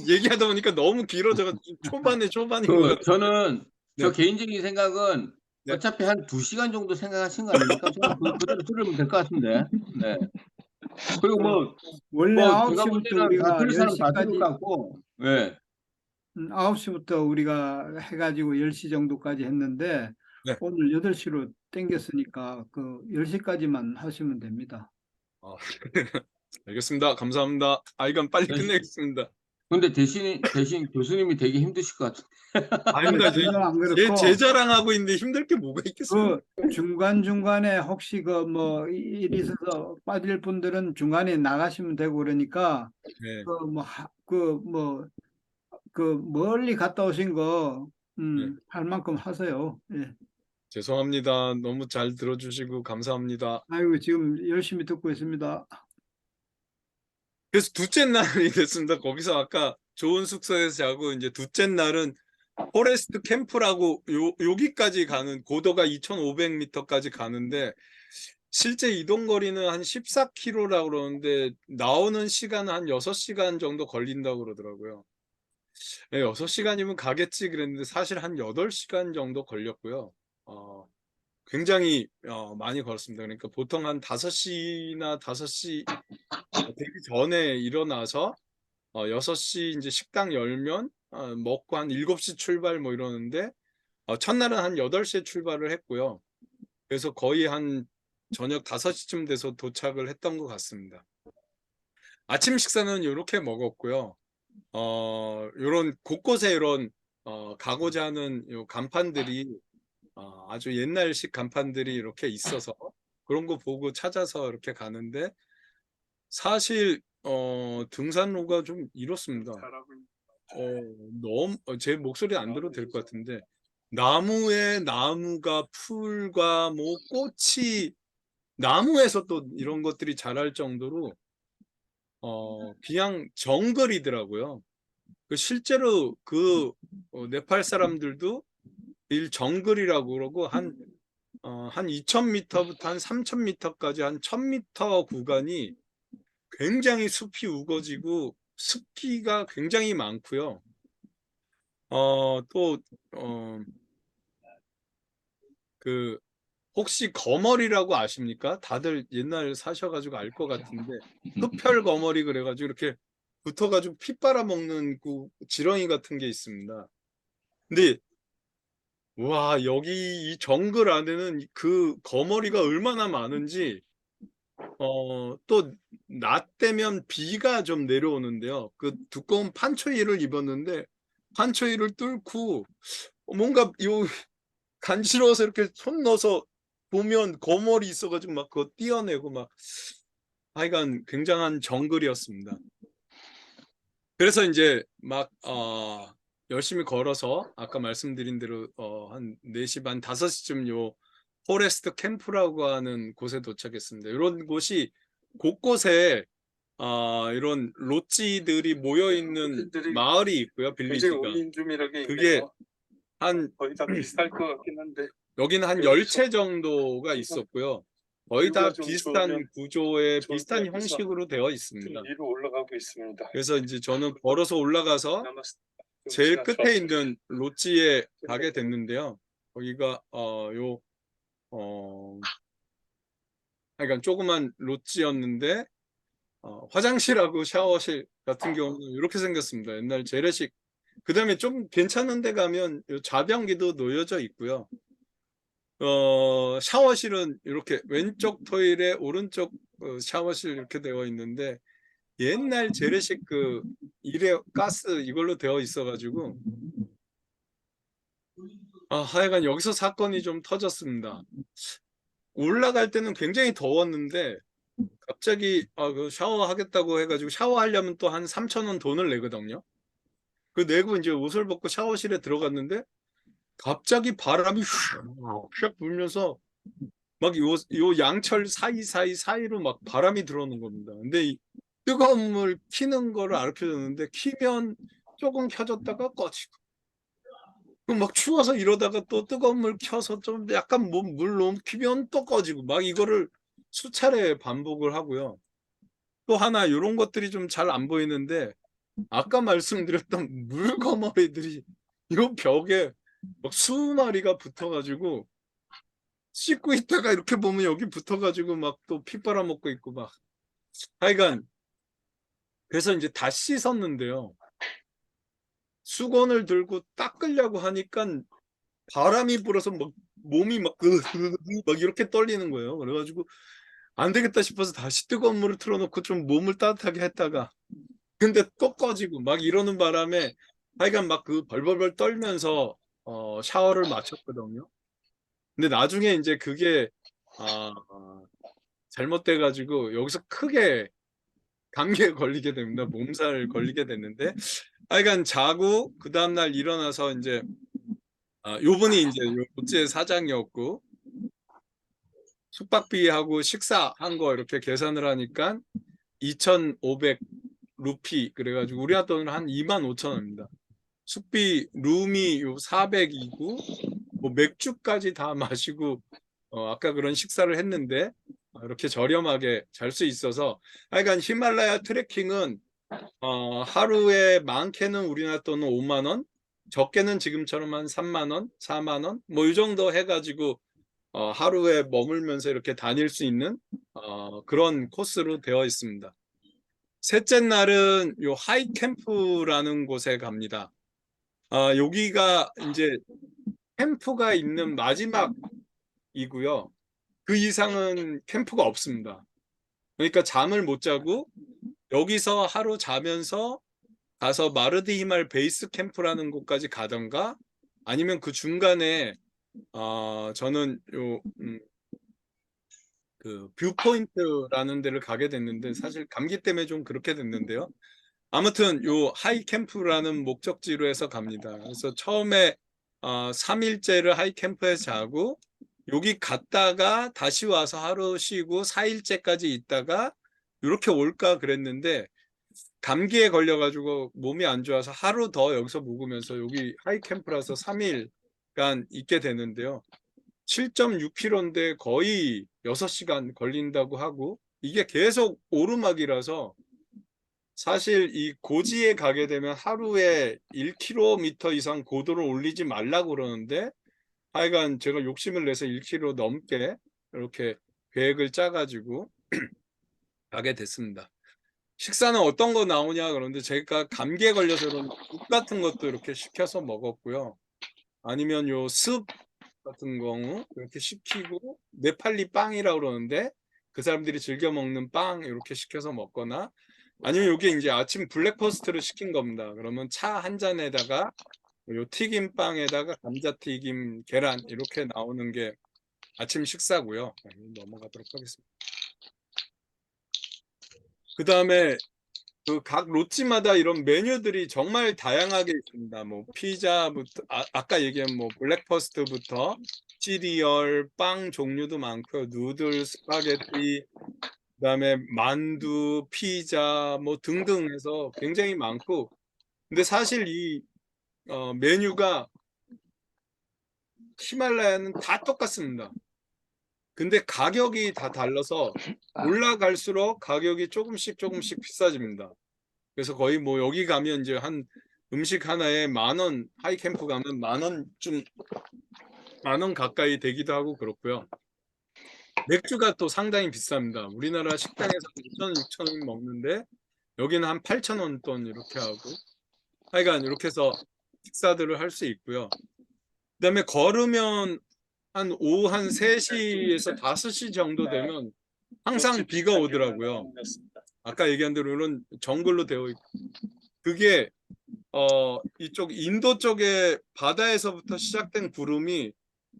얘기하다 보니까 너무 길어져가지고 초반인 것 같아요. 저는 저 네. 개인적인 생각은 네. 어차피 한 2시간 정도 생각하신 거 아닙니까? 저는 그대로 들으면 될 것 같은데. 네. 그리고 원래 제가 볼 9시부터 때는 다 우리가 들을 사람 다 들을 10시까지, 것 같고, 예. 9시부터 우리가 해가지고 10시 정도까지 했는데, 네. 오늘 8시로 땡겼으니까 그 10시까지만 하시면 됩니다. 알겠습니다. 감사합니다. 이건 빨리 네. 끝내겠습니다. 근데 대신 교수님이 되게 힘드실 것 같은데. 아닙니다. 저는 안 제 그렇고, 자랑하고 있는데 힘들 게 뭐가 있겠어요? 그 중간중간에 혹시 그 뭐 일 있어서 빠질 분들은 중간에 나가시면 되고 그러니까, 네. 그 멀리 갔다 오신 거 네. 할 만큼 하세요. 예. 죄송합니다. 너무 잘 들어주시고 감사합니다. 아이고, 지금 열심히 듣고 있습니다. 그래서 둘째 날이 됐습니다. 거기서 아까 좋은 숙소에서 자고, 이제 둘째 날은 포레스트 캠프라고 여기까지 가는, 고도가 2,500m까지 가는데 실제 이동 거리는 한 14km라고 그러는데 나오는 시간은 한 6시간 정도 걸린다고 그러더라고요. 네, 6시간이면 가겠지 그랬는데 사실 한 8시간 정도 걸렸고요. 굉장히 많이 걸었습니다. 그러니까 보통 한 5시나 5시 되기 전에 일어나서 6시 이제 식당 열면 먹고 한 7시 출발 뭐 이러는데, 첫날은 한 8시에 출발을 했고요. 그래서 거의 한 저녁 5시쯤 돼서 도착을 했던 것 같습니다. 아침 식사는 이렇게 먹었고요. 요런 곳곳에 이런 가고자 하는 요 간판들이 아주 옛날식 간판들이 이렇게 있어서 그런 거 보고 찾아서 이렇게 가는데, 사실 등산로가 좀 이렇습니다. 너무 제 목소리 안 들어도 될 것 같은데, 나무에 나무가 풀과 뭐 꽃이, 나무에서 또 이런 것들이 자랄 정도로 그냥 정글이더라고요. 실제로 네팔 사람들도 정글이라고 그러고, 한 한 2000m부터 한 3000m까지 한 1000m 구간이 굉장히 숲이 우거지고 습기가 굉장히 많고요. 또 그 혹시 거머리라고 아십니까? 다들 옛날 사셔가지고 알 것 같은데 흡혈 거머리 그래가지고 이렇게 붙어가지고 피 빨아먹는 그 지렁이 같은 게 있습니다. 근데 와, 여기 이 정글 안에는 그 거머리가 얼마나 많은지 또 낮 되면 비가 좀 내려오는데요. 그 두꺼운 판초이를 입었는데 판초이를 뚫고 뭔가 요 간지러워서 이렇게 손 넣어서 보면 거머리 있어가지고 막 그거 떼어내고 막 하여간 굉장한 정글이었습니다. 그래서 이제 막 열심히 걸어서 아까 말씀드린 대로 한 4시 반 5시쯤 요 포레스트 캠프라고 하는 곳에 도착했습니다. 이런 곳이 곳곳에 이런 롯지들이 모여 있는 롯지들이 마을이 있고요. 굉장히 빌리지가. 오민주밀하게 그게 있네요. 한 거의 다 비슷할 것 같긴 한데 여기는 한 여기서 10채 정도가 있었고요. 거의 다 뷰가 좀 비슷한 좋으면 구조의 좋을 비슷한 것 같아서 형식으로 되어 좀 있습니다. 위로 올라가고 있습니다. 그래서 이제 저는 걸어서 올라가서 아마 좀 제일 지나 끝에 좌측에 있는 롯지에 가게 됐는데요. 거기가 그러니까 조그만 롯지였는데 화장실하고 샤워실 같은 경우는 이렇게 생겼습니다. 옛날 재래식. 그다음에 좀 괜찮은 데 가면 요 좌변기도 놓여져 있고요. 샤워실은 이렇게 왼쪽 토일에 오른쪽 샤워실 이렇게 되어 있는데 옛날 재래식 그 일회 가스 이걸로 되어 있어가지고 하여간 여기서 사건이 좀 터졌습니다. 올라갈 때는 굉장히 더웠는데 갑자기 그 샤워하겠다고 해가지고 샤워하려면 또 한 3,000원 돈을 내거든요. 그 내고 이제 옷을 벗고 샤워실에 들어갔는데 갑자기 바람이 휙 불면서 막 요 양철 사이로 막 바람이 들어오는 겁니다. 근데 이 뜨거운 물 키는 거를 가르쳐줬는데 키면 조금 켜졌다가 꺼지고 그럼 막 추워서 이러다가 또 뜨거운 물 켜서 좀 약간 물 너무 키면 또 꺼지고 막 이거를 수차례 반복을 하고요. 또 하나 이런 것들이 좀 잘 안 보이는데 아까 말씀드렸던 물거머리들이 이 벽에 막 20마리가 붙어가지고 씻고 있다가 이렇게 보면 여기 붙어가지고 막 또 피 빨아먹고 있고 막 하여간 그래서 이제 다 씻었는데요. 수건을 들고 닦으려고 하니까 바람이 불어서 막 몸이 막 이렇게 떨리는 거예요. 그래가지고 안 되겠다 싶어서 다시 뜨거운 물을 틀어놓고 좀 몸을 따뜻하게 했다가 근데 또 꺼지고 막 이러는 바람에 하여간 막 그 벌벌벌 떨면서 샤워를 마쳤거든요. 근데 나중에 이제 그게 잘못돼 가지고 여기서 크게 감기에 걸리게 됩니다. 몸살 걸리게 됐는데 하여간 자고 그 다음날 일어나서 이제 요분이 이제 요 롯지의 사장이었고 숙박비하고 식사한 거 이렇게 계산을 하니까 2,500 루피 그래가지고 우리나라 돈으로 한 25,000원입니다. 숙비 룸이 요 400이고 뭐 맥주까지 다 마시고 아까 그런 식사를 했는데 이렇게 저렴하게 잘 수 있어서 하여간 히말라야 트레킹은 하루에 많게는 우리나라 돈은 5만 원, 적게는 지금처럼 한 3만 원, 4만 원, 뭐 이 정도 해가지고 하루에 머물면서 이렇게 다닐 수 있는 그런 코스로 되어 있습니다. 셋째 날은 요 하이캠프라는 곳에 갑니다. 여기가 이제 캠프가 있는 마지막이고요. 그 이상은 캠프가 없습니다. 그러니까 잠을 못 자고 여기서 하루 자면서 가서 마르디 히말 베이스 캠프라는 곳까지 가던가 아니면 그 중간에 저는 그 뷰포인트라는 데를 가게 됐는데 사실 감기 때문에 좀 그렇게 됐는데요. 아무튼 요 하이캠프라는 목적지로 해서 갑니다. 그래서 처음에 3일째를 하이캠프에서 자고 여기 갔다가 다시 와서 하루 쉬고 4일째까지 있다가 이렇게 올까 그랬는데 감기에 걸려가지고 몸이 안 좋아서 하루 더 여기서 묵으면서 여기 하이캠프라서 3일간 있게 되는데요. 7.6km인데 거의 6시간 걸린다고 하고, 이게 계속 오르막이라서 사실 이 고지에 가게 되면 하루에 1km 이상 고도를 올리지 말라고 그러는데, 하여간 제가 욕심을 내서 1km 넘게 이렇게 계획을 짜가지고 가게 됐습니다. 식사는 어떤 거 나오냐 그러는데, 제가 감기에 걸려서 그런 국 같은 것도 이렇게 시켜서 먹었고요. 아니면 요 습 같은 경우 이렇게 시키고, 네팔리 빵이라고 그러는데 그 사람들이 즐겨 먹는 빵 이렇게 시켜서 먹거나, 아니면 요게 이제 아침 블랙퍼스트를 시킨 겁니다. 그러면 차 한 잔에다가 요 튀김빵에다가 감자튀김, 계란 이렇게 나오는 게 아침 식사고요. 넘어가도록 하겠습니다. 그 다음에 그 각 롯지마다 이런 메뉴들이 정말 다양하게 있습니다. 뭐 피자부터 아까 얘기한 뭐 블랙퍼스트부터 시리얼, 빵 종류도 많고요. 누들, 스파게티, 그다음에 만두, 피자 뭐 등등 해서 굉장히 많고, 근데 사실 이 메뉴가 히말라야는 다 똑같습니다. 근데 가격이 다 달라서 올라갈수록 가격이 조금씩 비싸집니다. 그래서 거의 뭐 여기 가면 이제 한 음식 하나에 10,000원, 하이캠프 가면 10,000원 가까이 되기도 하고 그렇고요. 맥주가 또 상당히 비쌉니다. 우리나라 식당에서 5,000원, 6,000원 먹는데 여기는 한 8,000원 돈 이렇게 하고, 하여간 이렇게 해서 식사들을 할 수 있고요. 그다음에 걸으면 한 오후 한 3시에서 5시 정도 되면 항상 비가 오더라고요. 아까 얘기한 대로 이런 정글로 되어 있고, 그게 이쪽 인도 쪽에 바다에서부터 시작된 구름이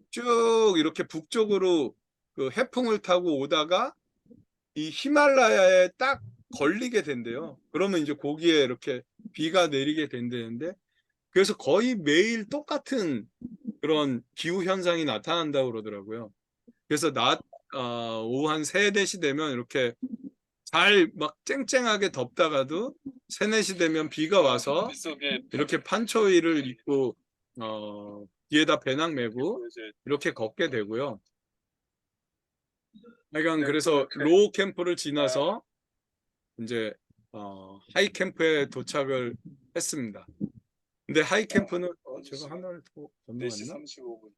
쭉 이렇게 북쪽으로 그 해풍을 타고 오다가 이 히말라야에 딱 걸리게 된대요. 그러면 이제 거기에 이렇게 비가 내리게 된다는데, 그래서 거의 매일 똑같은 그런 기후 현상이 나타난다고 그러더라고요. 그래서 오후 한 3, 4시 되면 이렇게 잘 막 쨍쨍하게 덥다가도 3, 4시 되면 비가 와서 이렇게 판초이를 입고 뒤에다 배낭 메고 이렇게 걷게 되고요. 하여간 그래서 로우 캠프를 지나서 이제 하이 캠프에 도착을 했습니다. 근데 하이 캠프는 제가 하나를 더 4시 건너갔나? 35분.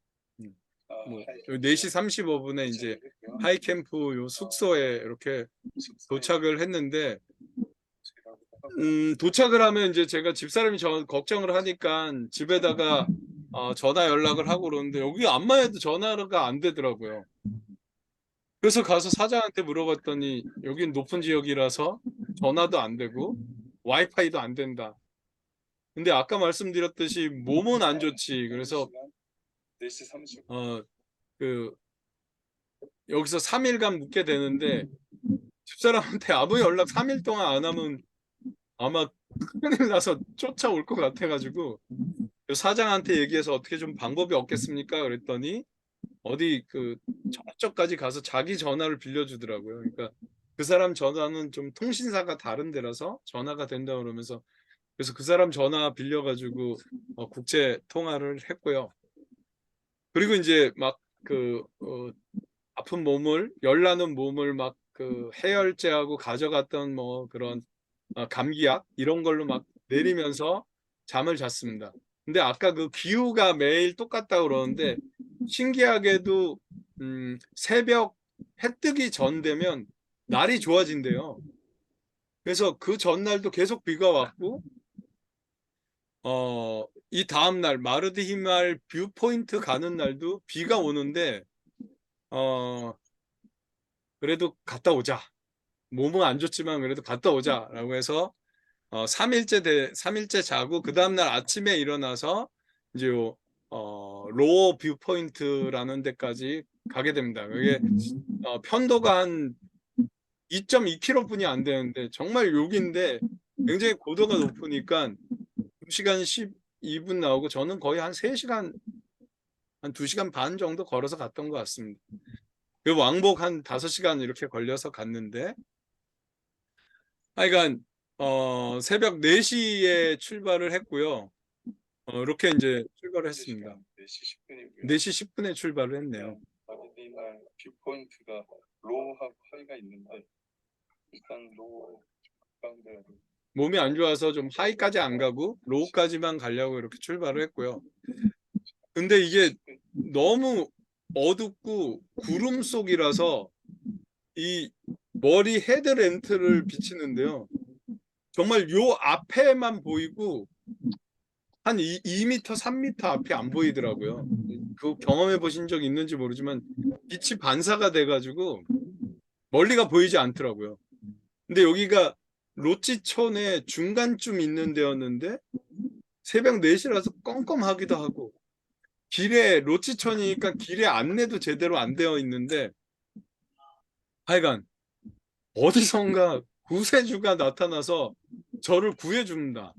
뭐 4시 35분에 이제 하이 캠프 요 숙소에 이렇게 도착을 했는데, 도착을 하면 이제 제가 집사람이 걱정을 하니까 집에다가 전화 연락을 하고 그러는데, 여기 안만 해도 전화가 안 되더라고요. 그래서 가서 사장한테 물어봤더니 여긴 높은 지역이라서 전화도 안 되고 와이파이도 안 된다. 근데 아까 말씀드렸듯이 몸은 안 좋지. 그래서 4시 35분. 그 여기서 3일간 묵게 되는데, 집사람한테 아무 연락 3일 동안 안 하면 아마 큰일 나서 쫓아올 것 같아가지고 사장한테 얘기해서 어떻게 좀 방법이 없겠습니까? 그랬더니 어디 그 저쪽까지 가서 자기 전화를 빌려주더라고요. 그러니까 그 사람 전화는 좀 통신사가 다른 데라서 전화가 된다 그러면서, 그래서 그 사람 전화 빌려가지고 국제 통화를 했고요. 그리고 이제 막 그 아픈 몸을, 열나는 몸을 막 그 해열제하고 가져갔던 뭐 그런 감기약 이런 걸로 막 내리면서 잠을 잤습니다. 근데 아까 그 기후가 매일 똑같다고 그러는데, 신기하게도 새벽 해 뜨기 전 되면 날이 좋아진대요. 그래서 그 전날도 계속 비가 왔고, 이 다음 날 마르디 히말 뷰 포인트 가는 날도 비가 오는데, 그래도 갔다 오자. 몸은 안 좋지만 그래도 갔다 오자라고 해서 3일째 자고, 그 다음날 아침에 일어나서 이제 로어 뷰 포인트라는 데까지 가게 됩니다. 그게 편도가 한 2.2km 뿐이 안 되는데 정말 욕인데, 굉장히 고도가 높으니까 2시간 12분 나오고, 저는 거의 한 3시간, 한 2시간 반 정도 걸어서 갔던 것 같습니다. 그 왕복 한 5시간 이렇게 걸려서 갔는데, 하여간 새벽 4시에 출발을 했고요. 이렇게 이제 출발을 했습니다. 4시 10분이고요. 4시 10분에 출발을 했네요. 마디디날 뷰포인트가 로우하고 하이가 있는데 일단 로우 가운데 몸이 안 좋아서 좀 하이까지 안 가고 로우까지만 가려고 이렇게 출발을 했고요. 근데 이게 너무 어둡고 구름 속이라서 이 머리 헤드램프를 비치는데요. 정말 요 앞에만 보이고 한 2m, 3m 앞이 안 보이더라고요. 그 경험해 보신 적 있는지 모르지만 빛이 반사가 돼가지고 멀리가 보이지 않더라고요. 근데 여기가 로치촌의 중간쯤 있는 데였는데 새벽 4시라서 껌껌하기도 하고 길에 로치촌이니까 길에 안내도 제대로 안 되어 있는데 하여간 어디선가 구세주가 나타나서 저를 구해줍니다.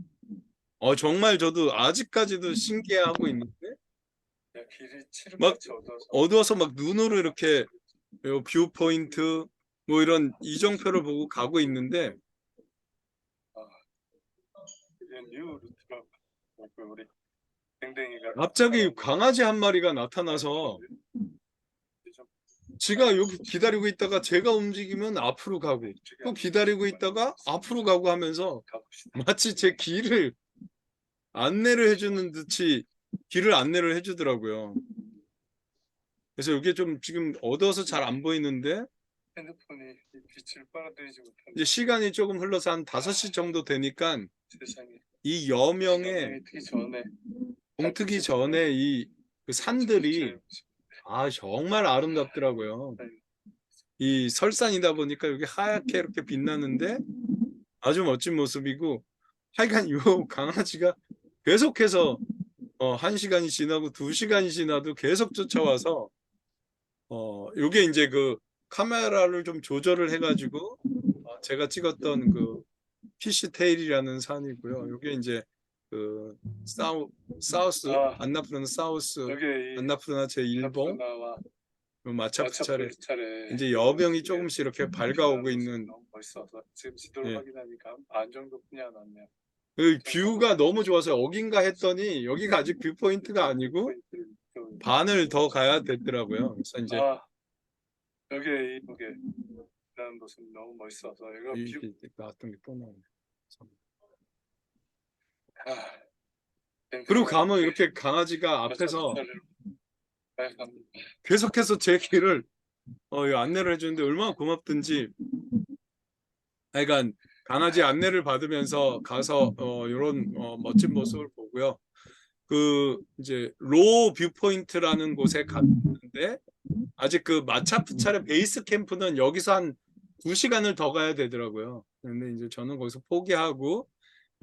정말 저도 아직까지도 신기해하고 있는데 길이 막 칠흑같이 어두워서 어두워서 막 눈으로 이렇게 요 뷰포인트 뭐 이런 이정표를 보고 가고 있는데 이게 뉴 루트라고 우리 댕댕이가 갑자기 강아지 한 마리가 나타나서 지가 여기 기다리고 있다가 제가 움직이면 앞으로 가고 또 기다리고 있다가 앞으로 가고 하면서 가봅시다. 마치 제 길을 안내를 해주는 듯이 길을 안내를 해주더라고요. 그래서 이게 좀 지금 어두워서 잘 안 보이는데 핸드폰이 이 빛을 빨아들이지 못하는 이제 시간이 조금 흘러서 한 5시 정도 되니까 세상에 이 여명의 시간이 트기 전에 동트기 전에 이 그 산들이 정말 아름답더라고요. 이 설산이다 보니까 여기 하얗게 이렇게 빛나는데 아주 멋진 모습이고 하여간 요 강아지가 계속해서 1시간이 지나고 2시간이 지나도 계속 쫓아와서 요게 이제 그 카메라를 좀 조절을 해가지고 제가 찍었던 그 피쉬테일이라는 산이고요. 요게 이제 그 사우스 안나푸르나 사우스 여기 안나푸르나 제1봉 나와 마차푸차레 차례 이제 여병이 조금씩 이렇게 밝아오고 있는 너무 멋있어서 지금 지도를 예. 확인하니까 반 정도뿐이 안 왔네요. 그 뷰가 너무 좋아서 여긴가 했더니 여기가 아직 뷰 포인트가 아니고 반을 더 가야 됐더라고요. 그래서 이제 여기 이게 이런 모습 너무 멋있어서 이거 뷰 이게 나왔던 게 또 나오네. 그리고 가면 이렇게 강아지가 앞에서 계속해서 제 길을 안내를 해주는데 얼마나 고맙든지 하여간 강아지 안내를 받으면서 가서 이런 멋진 모습을 보고요. 그 이제 로 뷰포인트라는 곳에 갔는데 아직 그 마차푸차레 베이스 캠프는 여기서 한 2시간을 더 가야 되더라고요. 근데 이제 저는 거기서 포기하고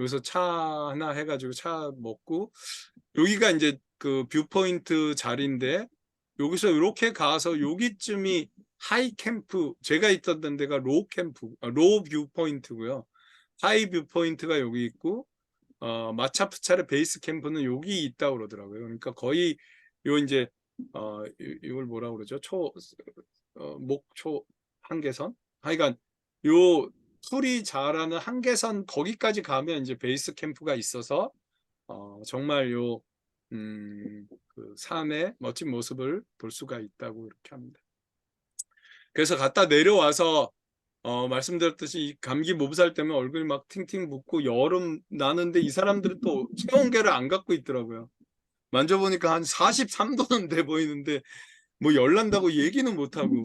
여기서 차 하나 해가지고 차 먹고 여기가 이제 그 뷰포인트 자리인데 여기서 이렇게 가서 여기쯤이 하이 캠프 제가 있던 데가 로 캠프 로 뷰포인트고요. 하이 뷰포인트가 여기 있고 마차푸차레 베이스 캠프는 여기 있다고 그러더라고요. 그러니까 거의 요 이제 이걸 뭐라 그러죠? 목초 한계선? 하여간 요 풀이 자라는 한계선 거기까지 가면 이제 베이스 캠프가 있어서 정말 요 그 산의 멋진 모습을 볼 수가 있다고 이렇게 합니다. 그래서 갔다 내려와서 말씀드렸듯이 이 감기 몸살 때문에 얼굴이 막 팅팅 붓고 여름 나는데 이 사람들은 또 체온계를 안 갖고 있더라고요. 만져보니까 한 43도는 돼 보이는데 뭐 열난다고 얘기는 못하고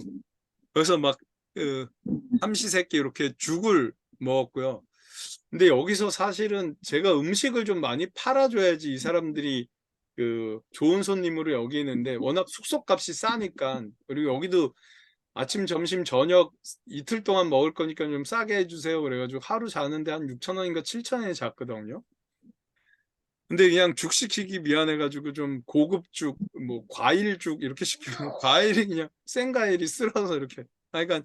그래서 막 삼시세끼 이렇게 죽을 먹었고요. 근데 여기서 사실은 제가 음식을 좀 많이 팔아줘야지 이 사람들이 그 좋은 손님으로 여기는데 워낙 숙소값이 싸니까 그리고 여기도 아침, 점심, 저녁 이틀 동안 먹을 거니까 좀 싸게 해주세요. 그래가지고 하루 자는데 한 6,000원인가 7,000원에 잤거든요. 근데 그냥 죽 시키기 미안해가지고 좀 고급죽, 뭐 과일죽 이렇게 시키고 과일이 그냥 생 과일이 쓸어서 이렇게. 그러니까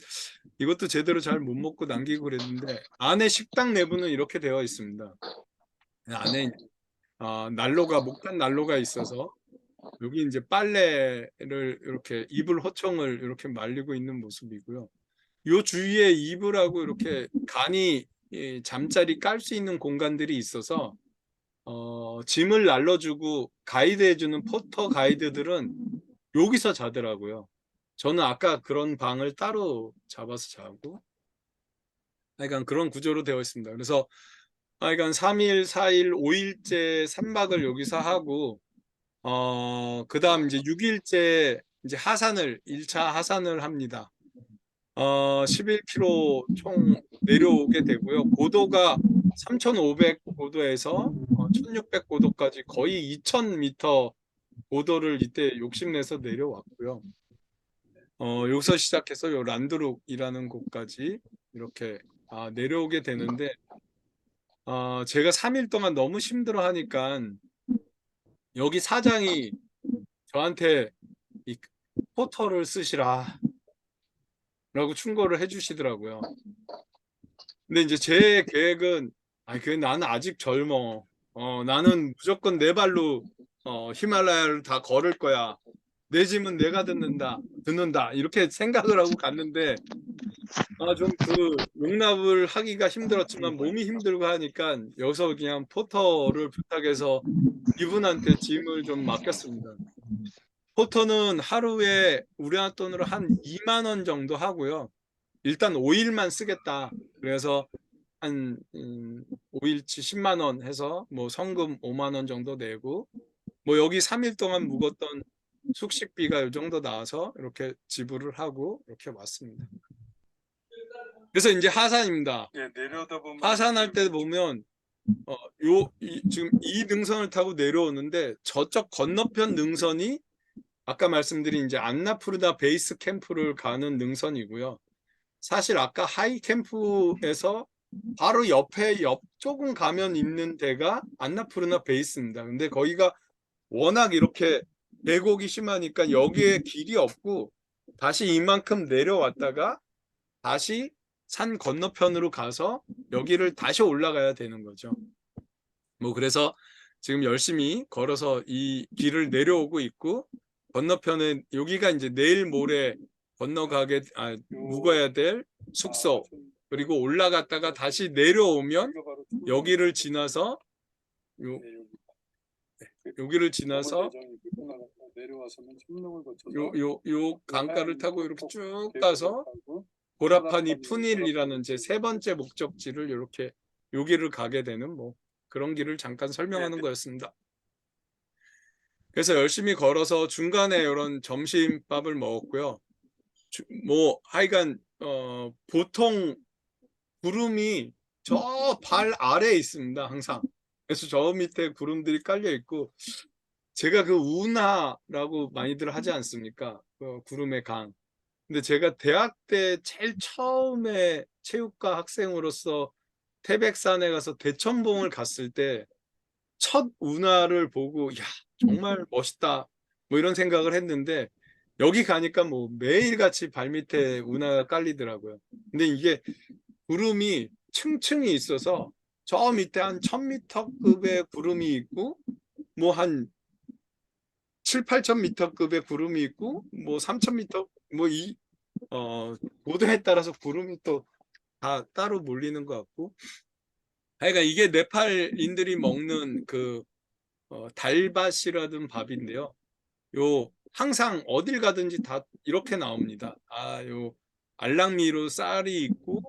이것도 제대로 잘 못 먹고 남기고 그랬는데 안에 식당 내부는 이렇게 되어 있습니다. 안에 난로가 목탄 난로가 있어서 여기 이제 빨래를 이렇게 이불 호청을 이렇게 말리고 있는 모습이고요. 요 주위에 이불하고 이렇게 간이 잠자리 깔 수 있는 공간들이 있어서 짐을 날려주고 가이드해주는 포터 가이드들은 여기서 자더라고요. 저는 아까 그런 방을 따로 잡아서 자고, 약간 그런 구조로 되어 있습니다. 그래서 약간 3일, 4일, 5일째 3박을 여기서 하고, 그 다음 이제 6일째 이제 1차 하산을 합니다. 11km 총 내려오게 되고요. 고도가 3,500고도에서 1,600고도까지 거의 2,000m 고도를 이때 욕심내서 내려왔고요. 여기서 시작해서 요 란드룩이라는 곳까지 이렇게 내려오게 되는데, 제가 3일 동안 너무 힘들어 하니까 여기 사장이 저한테 이 포터를 쓰시라 라고 충고를 해주시더라고요. 근데 이제 제 계획은, 나는 아직 젊어. 나는 무조건 내 발로 히말라야를 다 걸을 거야. 내 짐은 내가 듣는다. 이렇게 생각을 하고 갔는데, 좀 그 용납을 하기가 힘들었지만 몸이 힘들고 하니까 여기서 그냥 포터를 부탁해서 이분한테 짐을 좀 맡겼습니다. 포터는 하루에 우리나라 돈으로 한 2만 원 정도 하고요. 일단 5일만 쓰겠다. 그래서 한 5일치 10만 원 해서 뭐 성금 5만 원 정도 내고, 뭐 여기 3일 동안 묵었던 숙식비가 이 정도 나와서 이렇게 지불을 하고 이렇게 왔습니다. 그래서 이제 하산입니다. 예, 내려오다 보면 하산할 때 보면 지금 이 능선을 타고 내려오는데 저쪽 건너편 능선이 아까 말씀드린 이제 안나푸르나 베이스 캠프를 가는 능선이고요. 사실 아까 하이 캠프에서 바로 옆에 조금 가면 있는 데가 안나푸르나 베이스입니다. 근데 거기가 워낙 이렇게 계곡이 심하니까 여기에 길이 없고 다시 이만큼 내려왔다가 다시 산 건너편으로 가서 여기를 다시 올라가야 되는 거죠. 뭐 그래서 지금 열심히 걸어서 이 길을 내려오고 있고, 건너편에 여기가 이제 내일 모레 묵어야 될 숙소, 그리고 올라갔다가 다시 내려오면 여기를 지나서 여기를 지나서 내려와서는 충농을 거쳐서 요 강가를 타고 이렇게 쭉 가서 고라파니 푸닐이라는 제 세 번째 목적지를 이렇게 여기를 가게 되는 뭐 그런 길을 잠깐 설명하는 거였습니다. 그래서 열심히 걸어서 중간에 이런 점심밥을 먹었고요. 뭐 하여간 보통 구름이 저 발 아래에 있습니다. 항상. 그래서 저 밑에 구름들이 깔려 있고, 제가 그 운하라고 많이들 하지 않습니까? 그 구름의 강. 근데 제가 대학 때 제일 처음에 체육과 학생으로서 태백산에 가서 대천봉을 갔을 때 첫 운하를 보고, 야, 정말 멋있다. 뭐 이런 생각을 했는데, 여기 가니까 뭐 매일같이 발밑에 운하가 깔리더라고요. 근데 이게 구름이 층층이 있어서 저 밑에 한 1000m급의 구름이 있고, 뭐 한 7, 8000m급의 구름이 있고, 뭐 3000m, 뭐 고도에 따라서 구름이 또 다 따로 몰리는 것 같고, 하여간 이게 네팔인들이 먹는 그 달밭이라든 밥인데요. 요 항상 어딜 가든지 다 이렇게 나옵니다. 요 알랑미로 쌀이 있고,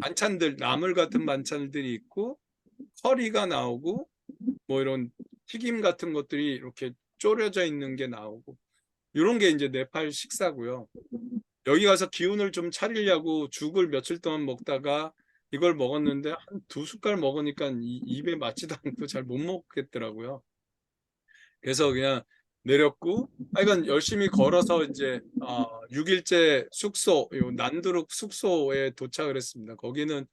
반찬들 나물 같은 반찬들이 있고, 커리가 나오고, 뭐 이런 튀김 같은 것들이 이렇게 졸여져 있는 게 나오고, 이런 게 이제 네팔 식사고요. 여기 가서 기운을 좀 차리려고 죽을 며칠 동안 먹다가 이걸 먹었는데 한 2숟갈 먹으니까 입에 맞지도 않고 잘 못 먹겠더라고요. 그래서 그냥 내렸고, 하여간 열심히 걸어서 이제 6일째 숙소, 요 난두룩 숙소에 도착을 했습니다. 거기는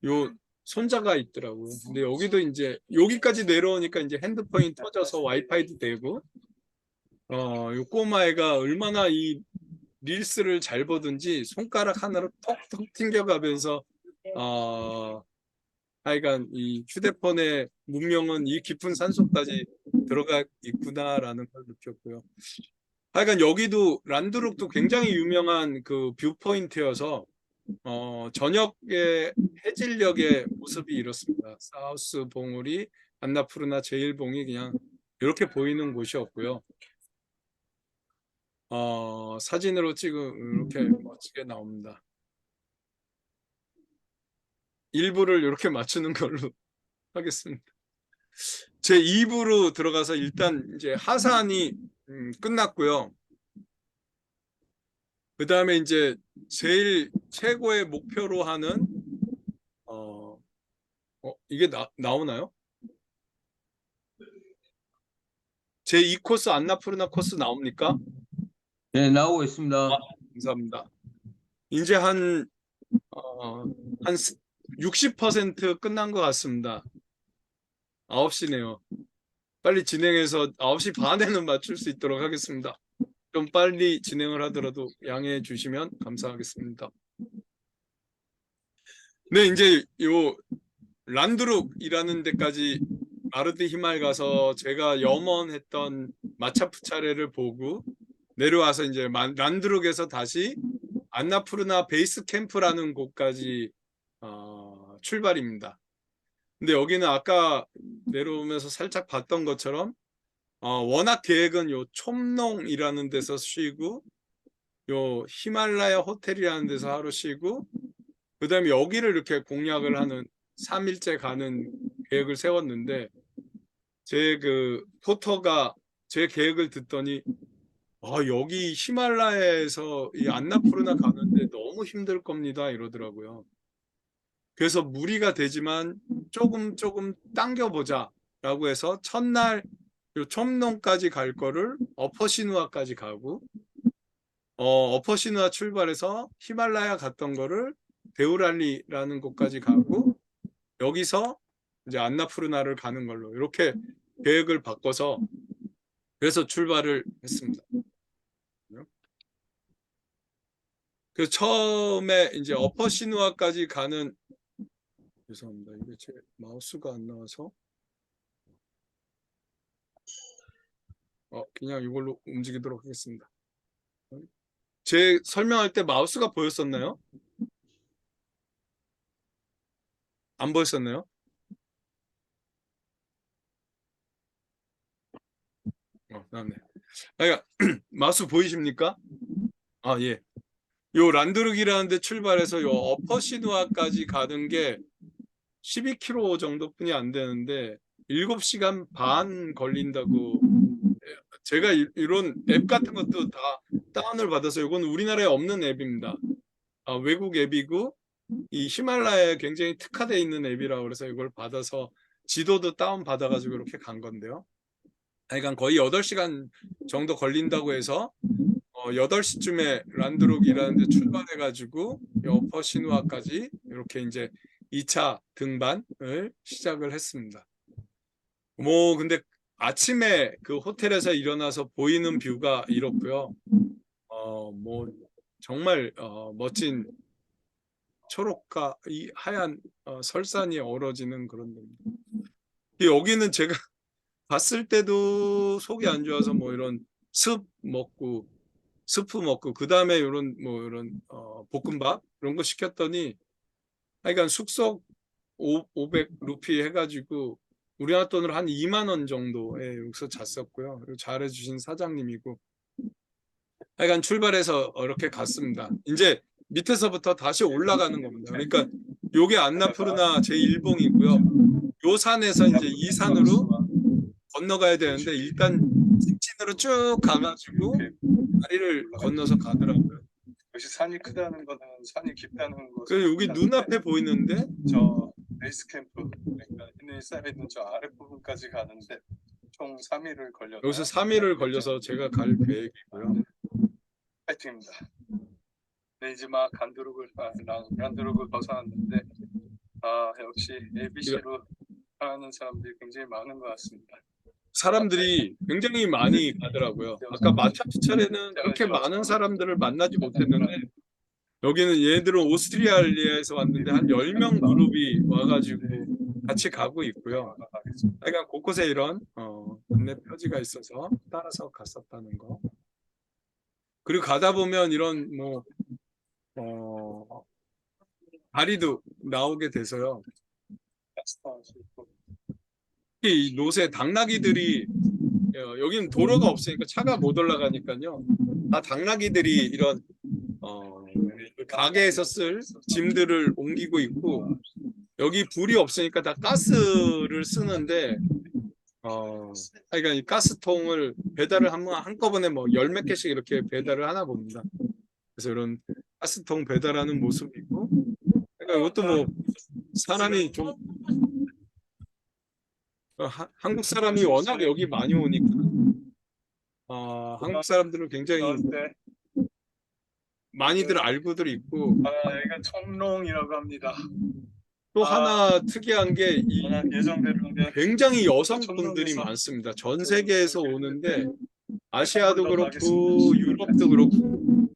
요 손자가 있더라고요. 근데 여기도 이제 여기까지 내려오니까 이제 핸드폰이 터져서 와이파이도 되고, 요 꼬마애가 얼마나 이 릴스를 잘 보든지 손가락 하나로 톡톡 튕겨가면서 하여간 이 휴대폰의 문명은 이 깊은 산속까지 들어가 있구나라는 걸 느꼈고요. 하여간 여기도 란두룩도 굉장히 유명한 그 뷰포인트여서 저녁에 해질녘의 모습이 이렇습니다. 사우스 봉우리 안나푸르나 제1봉이 그냥 이렇게 보이는 곳이었고요. 사진으로 찍으면 이렇게 멋지게 나옵니다. 일부를 이렇게 맞추는 걸로 하겠습니다. 제 2부로 들어가서 일단 이제 하산이 끝났고요. 그 다음에 이제 제일 최고의 목표로 하는 이게 나오나요? 제 2코스 안나푸르나 코스 나옵니까? 네, 나오고 있습니다. 감사합니다. 이제 한 60% 끝난 것 같습니다. 9시네요. 빨리 진행해서 9시 반에는 맞출 수 있도록 하겠습니다. 좀 빨리 진행을 하더라도 양해해 주시면 감사하겠습니다. 네, 이제 요 란드룩이라는 데까지 마르드 히말 가서 제가 염원했던 마차프 차례를 보고 내려와서 이제 란드룩에서 다시 안나푸르나 베이스 캠프라는 곳까지 출발입니다. 근데 여기는 아까 내려오면서 살짝 봤던 것처럼 워낙 계획은 요 촘농이라는 데서 쉬고 요 히말라야 호텔이라는 데서 하루 쉬고 그 다음에 여기를 이렇게 공략을 하는 3일째 가는 계획을 세웠는데 제 그 포터가 제 계획을 듣더니 여기 히말라야에서 이 안나푸르나 가는데 너무 힘들 겁니다 이러더라고요. 그래서 무리가 되지만 조금 당겨보자 라고 해서 첫날 요 촘농까지 갈 거를 어퍼시누아까지 가고 어퍼시누아 출발해서 히말라야 갔던 거를 데우랄리라는 곳까지 가고 여기서 이제 안나푸르나를 가는 걸로 이렇게 계획을 바꿔서 그래서 출발을 했습니다. 그래서 처음에 이제 어퍼시누아까지 가는 죄송합니다. 이게 제 마우스가 안 나와서 그냥 이걸로 움직이도록 하겠습니다. 제 설명할 때 마우스가 보였었나요? 안 보였었나요? 나왔네. 그러니까 마우스 보이십니까? 예. 요 란드룩이라는 데 출발해서 요 어퍼시누아까지 가는 게 12km 정도뿐이 안 되는데 7시간 반 걸린다고 제가 이런 앱 같은 것도 다 다운을 받아서 이건 우리나라에 없는 앱입니다. 외국 앱이고 이 히말라야에 굉장히 특화되어 있는 앱이라고 그래서 이걸 받아서 지도도 다운 받아가지고 이렇게 간 건데요. 그러니까 거의 8시간 정도 걸린다고 해서 8시쯤에 란드룩이라는 데 출발해가지고 어퍼시누아까지 이렇게 이제 2차 등반을 시작을 했습니다. 근데 아침에 그 호텔에서 일어나서 보이는 뷰가 이렇고요. 정말 멋진 초록과 이 하얀 설산이 어우러지는 그런 데입니다. 여기는 제가 봤을 때도 속이 안 좋아서 이런 스프 먹고 그 다음에 이런 볶음밥 이런 거 시켰더니 하여간 숙소 500루피 해가지고 우리나라 돈으로 한 2만 원 정도에 여기서 잤었고요. 그리고 잘해주신 사장님이고 하여간 출발해서 이렇게 갔습니다. 이제 밑에서부터 다시 올라가는 겁니다. 그러니까 요게 안나푸르나 제1봉이고요. 요 산에서 이제 이 산으로 건너가야 되는데 일단 직진으로 쭉 가가지고 다리를 건너서 가더라고요. 역시 산이 크다는 거는 산이 깊다는 거. 그래서 여기 눈앞에 보이는데 저 베이스 캠프 그러니까 있는 쌀에 있는 저 아랫부분까지 가는데 총 3일을 걸려서 여기서 3일을 걸려서 제가 갈 계획이고요. 파이팅입니다. 네, 이제 막 란드룩을 벗어났는데 역시 ABC로 하는 사람들이 굉장히 많은 것 같습니다. 사람들이 굉장히 많이 가더라고요. 아까 마차프 차례는 그렇게 많은 사람들을 만나지 못했는데 여기는 얘들은 오스트리아에서 왔는데 한 10명 그룹이 와가지고 같이 가고 있고요. 그러니까 곳곳에 이런 안내 표지가 있어서 따라서 갔었다는 거. 그리고 가다 보면 이런 다리도 나오게 돼서요. 특히 이 노새 당나귀들이 여기는 도로가 없으니까 차가 못 올라가니까요. 다 당나귀들이 이런 가게에서 쓸 짐들을 옮기고 있고 여기 불이 없으니까 다 가스를 쓰는데 그러니까 이 가스통을 배달을 한꺼번에 뭐 열 몇 개씩 이렇게 배달을 하나 봅니다. 그래서 이런 가스통 배달하는 모습이고 그러니까 이것도 뭐 사람이 좀 한국 사람이 워낙 여기 많이 오니까 한국 사람들은 굉장히 나왔대. 많이들 알고들 있고 여기가 청롱이라고 합니다. 또 하나 특이한 게 이 워낙 예정대로인데 굉장히 여성분들이 청룡에서 많습니다. 전 세계에서 오는데 아시아도 더 그렇고 가겠습니다. 유럽도 그렇고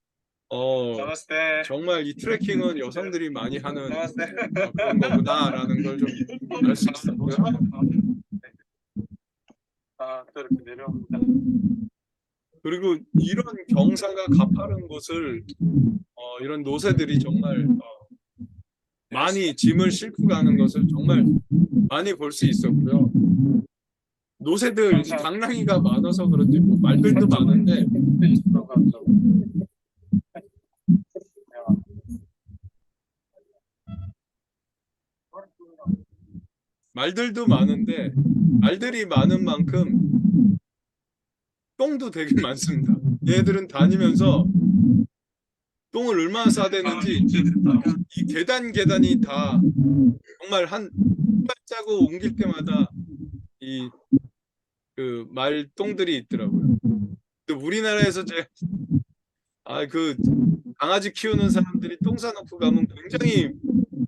나왔대. 정말 이 트레킹은 여성들이 많이 하는 나왔대. 그런 거구나라는 걸 좀 알 수 있었고요. 또 이렇게 내려옵니다. 그리고 이런 경사가 가파른 곳을 이런 노새들이 정말 많이 짐을 싣고 가는 것을 정말 많이 볼 수 있었고요. 노새들 당나귀가 많아서 그런지 뭐 말들도 많은데 말들도 많은데 말들이 많은 만큼 똥도 되게 많습니다. 얘들은 다니면서 똥을 얼마나 싸대는지 이 계단이 다 정말 한 발자국 옮길 때마다 이 그 말똥들이 있더라고요. 근데 우리나라에서 그 강아지 키우는 사람들이 똥 싸놓고 가면 굉장히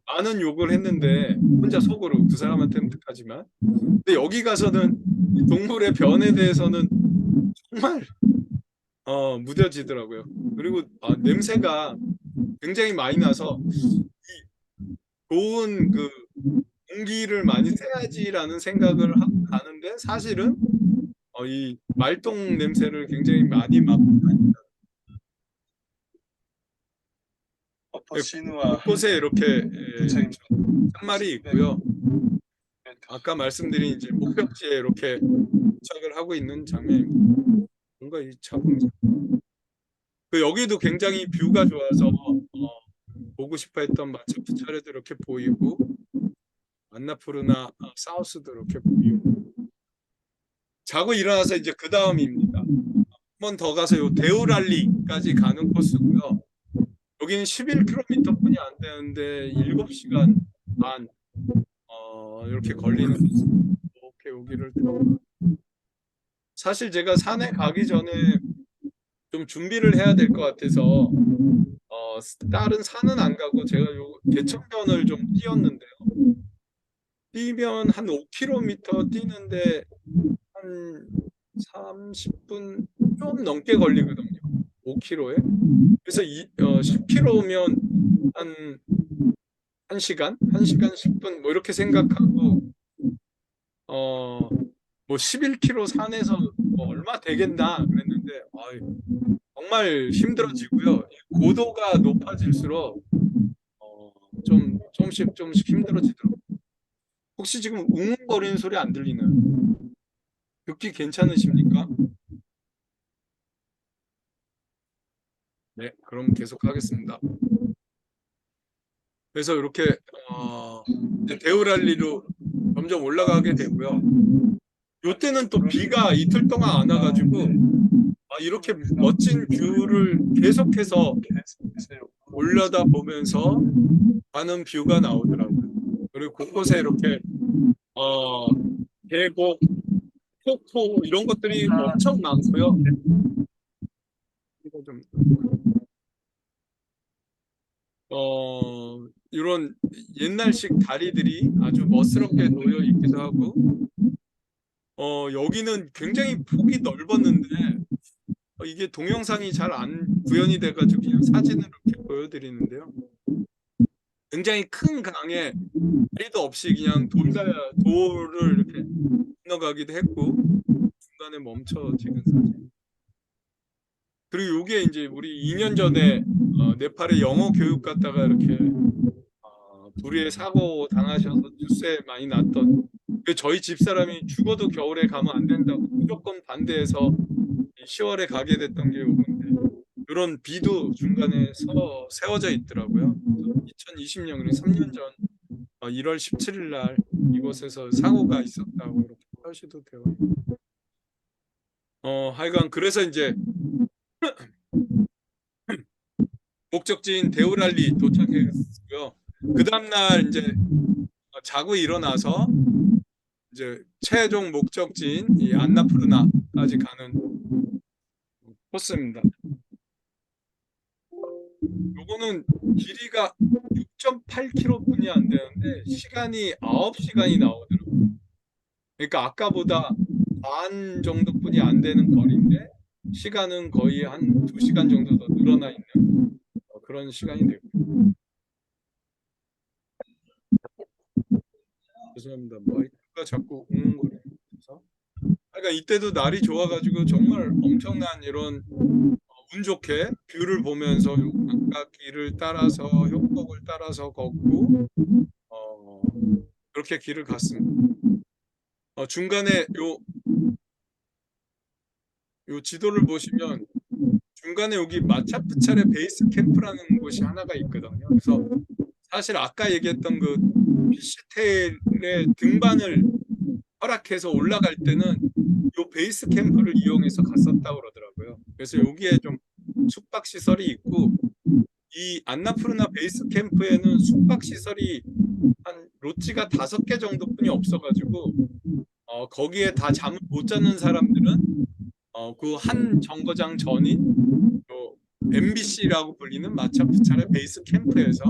많은 욕을 했는데 혼자 속으로 그 사람한테는 못하지만 근데 여기 가서는 이 동물의 변에 대해서는 정말 무뎌지더라고요. 그리고 냄새가 굉장히 많이 나서 이 좋은 그 공기를 많이 쐬야지라는 생각을 하고 가는데 사실은 이 말똥 냄새를 굉장히 많이 맡고 다닙니다. 시누아 곳곳에 이렇게 도착입니다. 산말이 있고요. 아까 말씀드린 이제 목적지에 이렇게 도착을 하고 있는 장면입니다. 뭔가 이 작품 여기도 굉장히 뷰가 좋아서 보고 싶어 했던 마차프 차례도 이렇게 보이고 안나푸르나 사우스도 이렇게 보이고 자고 일어나서 이제 그 다음입니다. 한 번 더 가서 요 데우랄리까지 가는 코스고요. 여기는 11km뿐이 안 되는데 7시간 반 이렇게 걸리는 이렇게 여기를 사실 제가 산에 가기 전에 좀 준비를 해야 될 것 같아서 다른 산은 안 가고 제가 요 개천변을 좀 뛰었는데요. 뛰면 한 5km 뛰는데 한 30분 좀 넘게 걸리거든요. 5km에. 그래서 10km면 한 1시간? 1시간 10분 뭐 이렇게 생각하고 뭐 11km 산에서 뭐 얼마 되겠나 그랬는데 정말 힘들어지고요. 고도가 높아질수록 조금씩 힘들어지더라고요. 혹시 지금 웅웅거리는 소리 안 들리나요? 듣기 괜찮으십니까? 네, 그럼 계속 하겠습니다. 그래서 이렇게 이제 데우랄리로 점점 올라가게 되고요. 이때는 또 비가 이틀 동안 안 와가지고 이렇게 멋진 뷰를 계속해서 올려다 보면서 가는 뷰가 나오더라고요. 그리고 곳곳에 이렇게 계곡, 폭포 이런 것들이 엄청 많고요. 이거 좀 이런 옛날식 다리들이 아주 멋스럽게 놓여 있기도 하고 여기는 굉장히 폭이 넓었는데 이게 동영상이 잘 안 구현이 돼가지고 그냥 사진으로 이렇게 보여드리는데요. 굉장히 큰 강에 다리도 없이 그냥 돌을 이렇게 건너가기도 했고 중간에 멈춰 찍은 사진. 그리고 요게 이제 우리 2년 전에 네팔에 영어 교육 갔다가 이렇게 불의의 사고 당하셔서 뉴스에 많이 났던 저희 집사람이 죽어도 겨울에 가면 안 된다고 무조건 반대해서 10월에 가게 됐던 게 요건데 이런 비도 중간에 세워져 있더라고요. 2020년, 그리고 3년 전 1월 17일 날 이곳에서 사고가 있었다고 이렇게 표시도 되어 있고. 하여간 그래서 이제 목적지인 데우랄리 도착했고요. 그 다음날 이제 자고 일어나서 이제 최종 목적지인 이 안나푸르나까지 가는 코스입니다. 요거는 길이가 6.8km뿐이 안 되는데 시간이 9시간이 나오더라고요. 그러니까 아까보다 반 정도뿐이 안 되는 거리인데 시간은 거의 한 2시간 정도 더 늘어나 있는 그런 시간이 되고. 죄송합니다. 마이크가 자꾸 웅웅거려서. 그러니까 이때도 날이 좋아가지고 정말 엄청난 이런 운 좋게 뷰를 보면서 각각 길을 따라서 협곡을 따라서 걷고 그렇게 길을 갔습니다. 중간에 요 지도를 보시면 중간에 여기 마차프차레 베이스 캠프라는 곳이 하나가 있거든요. 그래서 사실 아까 얘기했던 그 피시테일의 등반을 허락해서 올라갈 때는 요 베이스 캠프를 이용해서 갔었다고 그러더라고요. 그래서 여기에 좀 숙박 시설이 있고 이 안나푸르나 베이스 캠프에는 숙박 시설이 한 로지가 5개 정도뿐이 없어가지고 거기에 다 잠을 못 자는 사람들은 그 한 정거장 전인 요 MBC라고 불리는 마차프차레 베이스 캠프에서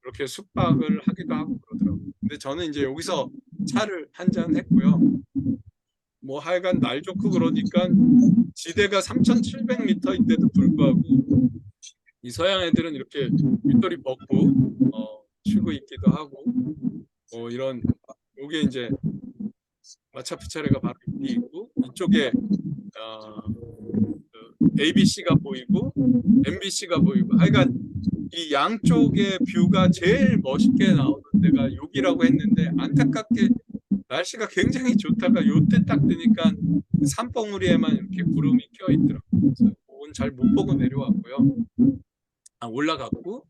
그렇게 숙박을 하기도 하고 그러더라고요. 근데 저는 이제 여기서 차를 한잔 했고요. 뭐 하여간 날 좋고 그러니까 지대가 3,700m인데도 불구하고 이 서양 애들은 이렇게 윗도리 벗고 쉬고 있기도 하고 이런 요게 이제 마차프차레가 바로 여기 있고 이쪽에 ABC가 보이고 MBC가 보이고 하여간 이 양쪽의 뷰가 제일 멋있게 나오는 데가 여기라고 했는데 안타깝게 날씨가 굉장히 좋다가 요때 딱 되니까 산봉우리에만 이렇게 구름이 껴 있더라고요. 그래서 그건 잘 못 보고 내려왔고요. 올라갔고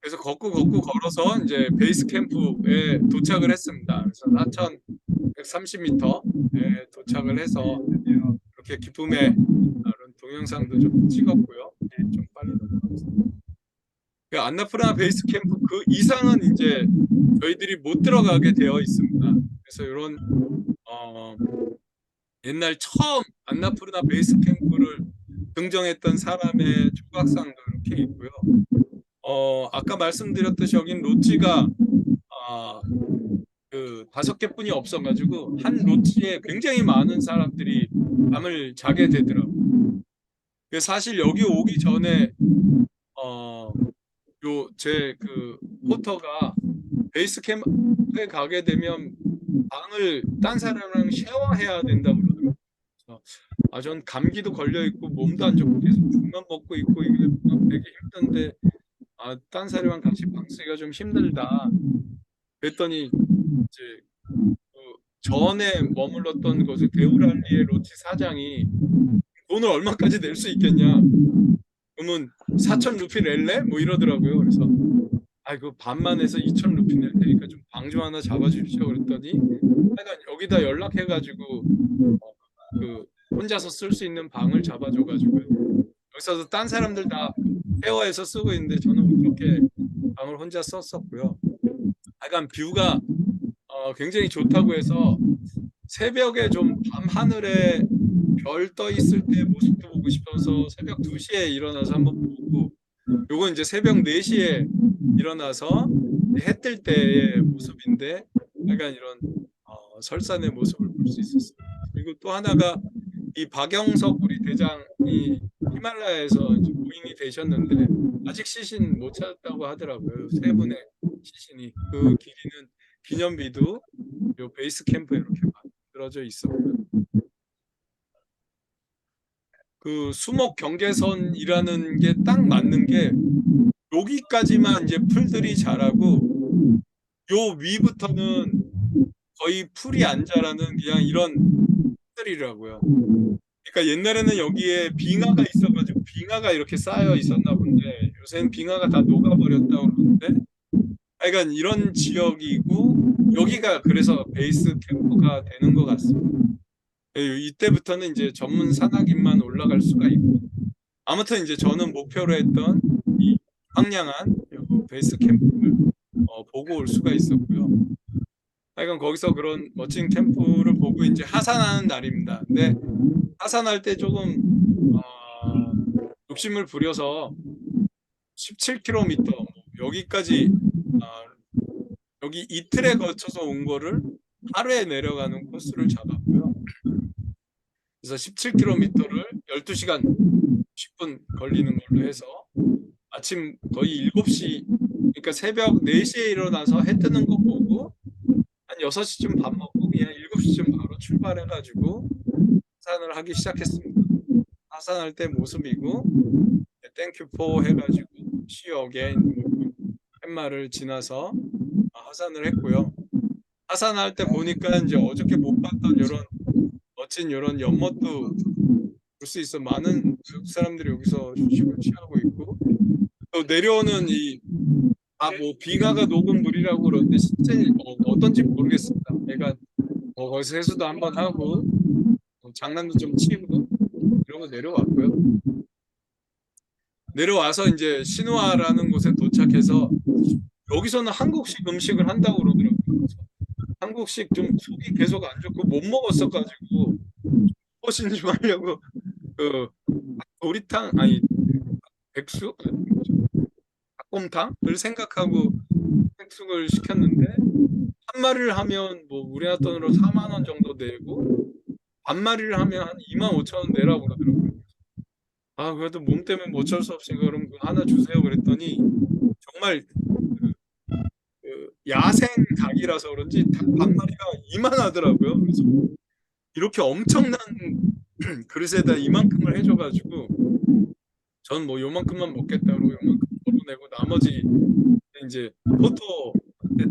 그래서 걷고 걸어서 이제 베이스 캠프에 도착을 했습니다. 그래서 4,130m에 도착을 해서 이렇게 기쁨의 동영상도 좀 찍었고요. 좀 빨리 넘어가겠습니다. 안나푸르나 베이스 캠프 그 이상은 이제 저희들이 못 들어가게 되어 있습니다. 그래서 이런 옛날 처음 안나푸르나 베이스 캠프를 등정했던 사람의 조각상도 이렇게 있고요. 아까 말씀드렸듯이 여긴 로지가 그 5개뿐이 없어가지고 한 로지에 굉장히 많은 사람들이 잠을 자게 되더라고요. 사실 여기 오기 전에 제 그 포터가 베이스 캠프에 가게 되면 방을 딴 사람이랑 쉐어해야 된다고 그러더라고요. 전 감기도 걸려 있고 몸도 안 좋고 계속 죽만 먹고 있고 이게 되게 힘든데 딴 사람이랑 같이 방 쓰기가 좀 힘들다. 그랬더니 이제 전에 머물렀던 곳의 데우랄리의 로지 사장이 돈을 얼마까지 낼 수 있겠냐? 그러면 4,000루피 낼래? 뭐 이러더라고요. 그래서 그 반만 해서 2,000루피 낼 테니까 좀 방 좀 하나 잡아주십시오. 그랬더니 하여간 여기다 연락해가지고 그 혼자서 쓸 수 있는 방을 잡아줘가지고 여기서도 딴 사람들 다 쉐어해서 쓰고 있는데 저는 그렇게 방을 혼자 썼었고요. 약간 뷰가 굉장히 좋다고 해서 새벽에 좀 밤 하늘에 별 떠 있을 때 모습도 보고 싶어서 새벽 2시에 일어나서 한번 보고 요건 이제 새벽 4시에 일어나서 해 뜰 때의 모습인데 약간 이런 설산의 모습을 볼 수 있었어요. 그리고 또 하나가 이 박영석 우리 대장이 히말라야에서 이제 부인이 되셨는데 아직 시신 못 찾았다고 하더라고요. 3분의 시신이. 그 길이는 기념비도 요 베이스 캠프에 이렇게 만들어져 있었고요. 그 수목 경계선이라는 게 딱 맞는 게 여기까지만 이제 풀들이 자라고 요 위부터는 거의 풀이 안 자라는 그냥 이런 들이라고요. 그러니까 옛날에는 여기에 빙하가 있어가지고 빙하가 이렇게 쌓여 있었나 본데 요새는 빙하가 다 녹아버렸다고 그러는데 하여간 이런 지역이고 여기가 그래서 베이스 캠프가 되는 것 같습니다. 이때부터는 이제 전문 산악인만 올라갈 수가 있고 아무튼 이제 저는 목표로 했던 이 황량한 요 베이스 캠프를 보고 올 수가 있었고요. 하여간 거기서 그런 멋진 캠프를 보고 이제 하산하는 날입니다. 근데 하산할 때 조금 욕심을 부려서 17km 여기까지 여기 이틀에 걸쳐서 온 거를 하루에 내려가는 코스를 잡았고요. 그래서 17km를 12시간 10분 걸리는 걸로 해서 아침 거의 7시 그러니까 새벽 4시에 일어나서 해 뜨는 거 보고 한 6시쯤 밥 먹고 그냥 7시쯤 바로 출발해가지고 하산을 하기 시작했습니다. 하산할 때 모습이고 땡큐포 해가지고 See you again 팻말을 지나서 하산을 했고요. 하산할 때 보니까 이제 어저께 못 봤던 이런 멋진 이런 연못도 볼 수 있어. 많은 외국 사람들이 여기서 휴식을 취하고 있고 또 내려오는 이 뭐 빙하가 녹은 물이라고 그러는데 실제 어떤지 모르겠습니다. 내가 거기서 해수도 한번 하고 장난도 좀 치고 이러고 내려왔고요. 내려와서 이제 시누아라는 곳에 도착해서 여기서는 한국식 음식을 한다고 그러더라고요. 그래서 한국식 좀 속이 계속 안 좋고 못 먹었어가지고 호신 좀 하려고 그 도리탕 아니 백숙 닭곰탕을 생각하고 백숙을 시켰는데 한 마리를 하면 뭐 우리나라 돈으로 4만 원 정도 내고 반 마리를 하면 한 25,000원 내라고 그러더라고요. 그래도 몸 때문에 뭐 어쩔 수 없으니까 그럼 그거 하나 주세요 그랬더니 정말 그 야생 닭이라서 그런지 닭 반 마리가 이만하더라고요. 그래서 이렇게 엄청난 그릇에다 이만큼을 해줘가지고 전 뭐 요만큼만 먹겠다 그러고 요만큼 덜어내고 나머지 이제 포터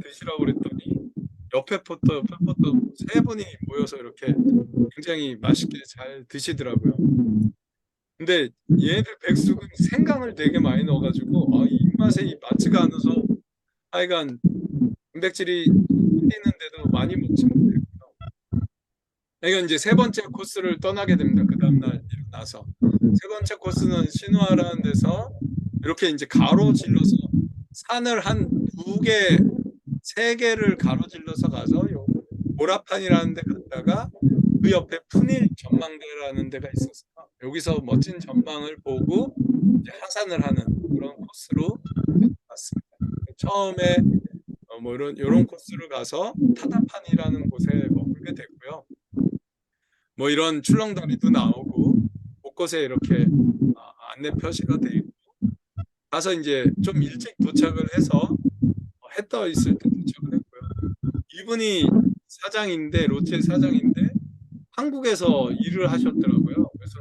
드시라고 그랬더니 옆에 포터 세 분이 모여서 이렇게 굉장히 맛있게 잘 드시더라고요. 근데 얘네들 백숙은 생강을 되게 많이 넣어가지고 이 입맛에 맞지가 않아서 하여간 단백질이 있는데도 많이 먹지 못했고요. 그러니까 이제 세 번째 코스를 떠나게 됩니다. 그 다음날 일어나서 세 번째 코스는 시누아라는 데서 이렇게 이제 가로질러서 산을 한 2개, 3개를 가로질러서 가서 요 보라판이라는 데 갔다가 그 옆에 푸닐 전망대라는 데가 있었어요. 여기서 멋진 전망을 보고 이제 하산을 하는 그런 코스로 갔습니다. 처음에 뭐 이런 코스를 가서 타다판이라는 곳에 머물게 됐고요. 뭐 이런 출렁다리도 나오고 곳곳에 이렇게 안내 표시가 돼 있고 가서 이제 좀 일찍 도착을 해서 해 떠 있을 때 도착을 했고요. 이분이 사장인데 로체 사장인데 한국에서 일을 하셨더라고요. 그래서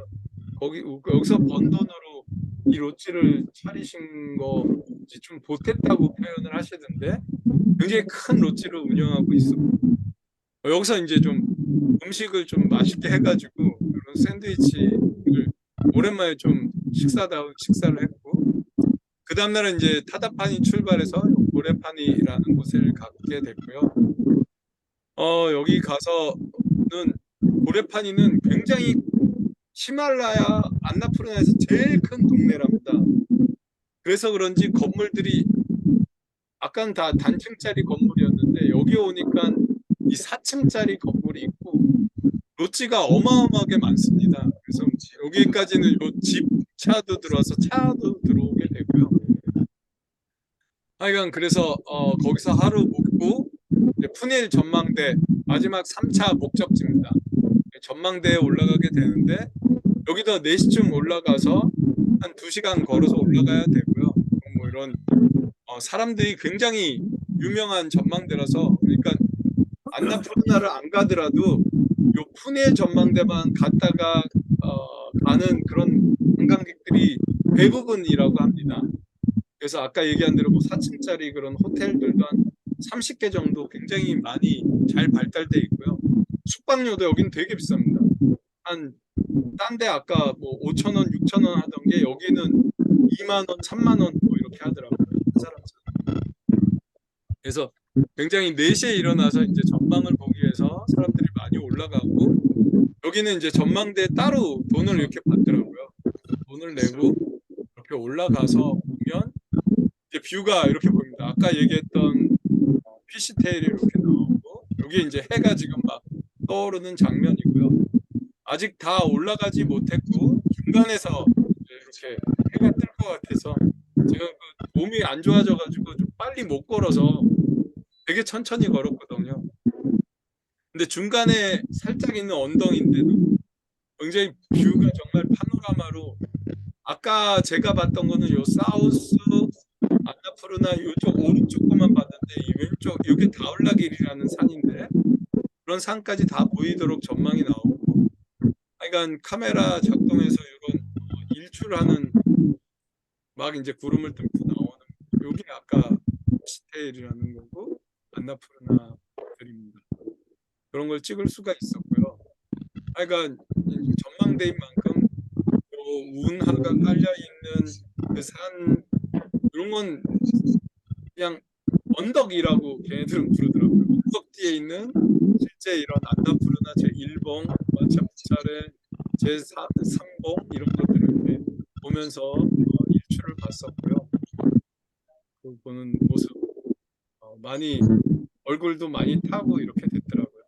여기서 번 돈으로 이 로찌를 차리신 거지 좀 보탰다고 표현을 하시던데 굉장히 큰 로찌를 운영하고 있었고 여기서 이제 좀 음식을 좀 맛있게 해가지고 이런 샌드위치를 오랜만에 좀 식사를 했고 그 다음날은 이제 타다판이 출발해서 모래판이라는 곳을 가게 됐고요. 여기 가서는 모래판이는 굉장히 히말라야 안나푸르나에서 제일 큰 동네랍니다. 그래서 그런지 건물들이 아까는 다 단층짜리 건물이었는데 여기 오니까 이 4층짜리 건물이 있고 로찌가 어마어마하게 많습니다. 그래서 여기까지는 요 집차도 들어와서 차도 들어오게 되고요. 하여간 그래서 거기서 하루 묵고 푸닐 전망대 마지막 3차 목적지입니다. 전망대에 올라가게 되는데 여기도 4시쯤 올라가서 한 2시간 걸어서 올라가야 되고요. 뭐 이런 사람들이 굉장히 유명한 전망대라서 그러니까 안나푸르나를 안 가더라도 요 푸닐 전망대만 갔다가 가는 그런 관광객들이 대부분이라고 합니다. 그래서 아까 얘기한 대로 뭐 4층짜리 그런 호텔들도 한 30개 정도 굉장히 많이 잘 발달돼 있고요. 숙박료도 여기는 되게 비쌉니다. 딴 데 아까 뭐 5,000원, 6,000원 하던 게 여기는 2만 원, 3만 원 뭐 이렇게 하더라고요. 한 사람. 그래서 굉장히 4시에 일어나서 이제 전망을 보기 위해서 사람들이 많이 올라가고, 여기는 이제 전망대에 따로 돈을 이렇게 받더라고요. 돈을 내고 이렇게 올라가서 보면 이제 뷰가 이렇게 보입니다. 아까 얘기했던 피시테일이 이렇게 나오고, 여기 이제 해가 지금 막 떠오르는 장면이고요. 아직 다 올라가지 못했고 중간에서 이렇게 해가 뜰 것 같아서 제가 그 몸이 안 좋아져가지고 좀 빨리 못 걸어서 되게 천천히 걸었거든요. 근데 중간에 살짝 있는 언덕인데도 굉장히 뷰가 정말 파노라마로, 아까 제가 봤던 거는 요 사우스 안나푸르나 이쪽 오른쪽 것만 봤는데 이 왼쪽 이게 다울라길이라는 산인데 그런 산까지 다 보이도록 전망이 나오고, 그러니까 카메라 작동해서 이런 일출하는 막 이제 구름을 뚫고 나오는, 여기 아까 스테일이라는 거고 안나푸르나 들입니다. 그런 걸 찍을 수가 있었고요. 그러니까 전망대인 만큼 운하가 깔려 있는 그 산, 이런 건 그냥 언덕이라고 걔네들은 부르더라고요. 언덕 뒤에 있는 실제 이런 안나푸르나 제1봉, 마차푸차레 제3봉 이런 것들을 이렇게 보면서 일출을 봤었고요. 그 보는 모습 많이 얼굴도 많이 타고 이렇게 됐더라고요.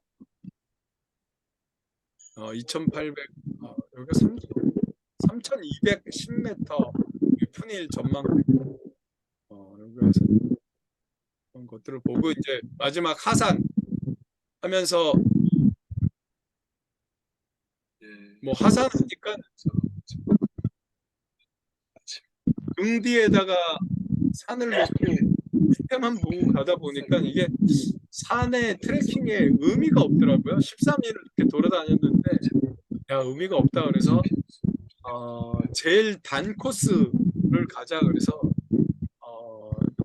2,800 여기가 3,210m 푸닐 전망대. 여기 와서 그런 것들을 보고 이제 마지막 하산 하면서 뭐 하산하니까 등 뒤에다가 산을 놓고 밑에만 보고 가다 보니까 이게 산의 트레킹에 의미가 없더라고요. 13일을 이렇게 돌아다녔는데 야, 의미가 없다 그래서 제일 단 코스를 가자 그래서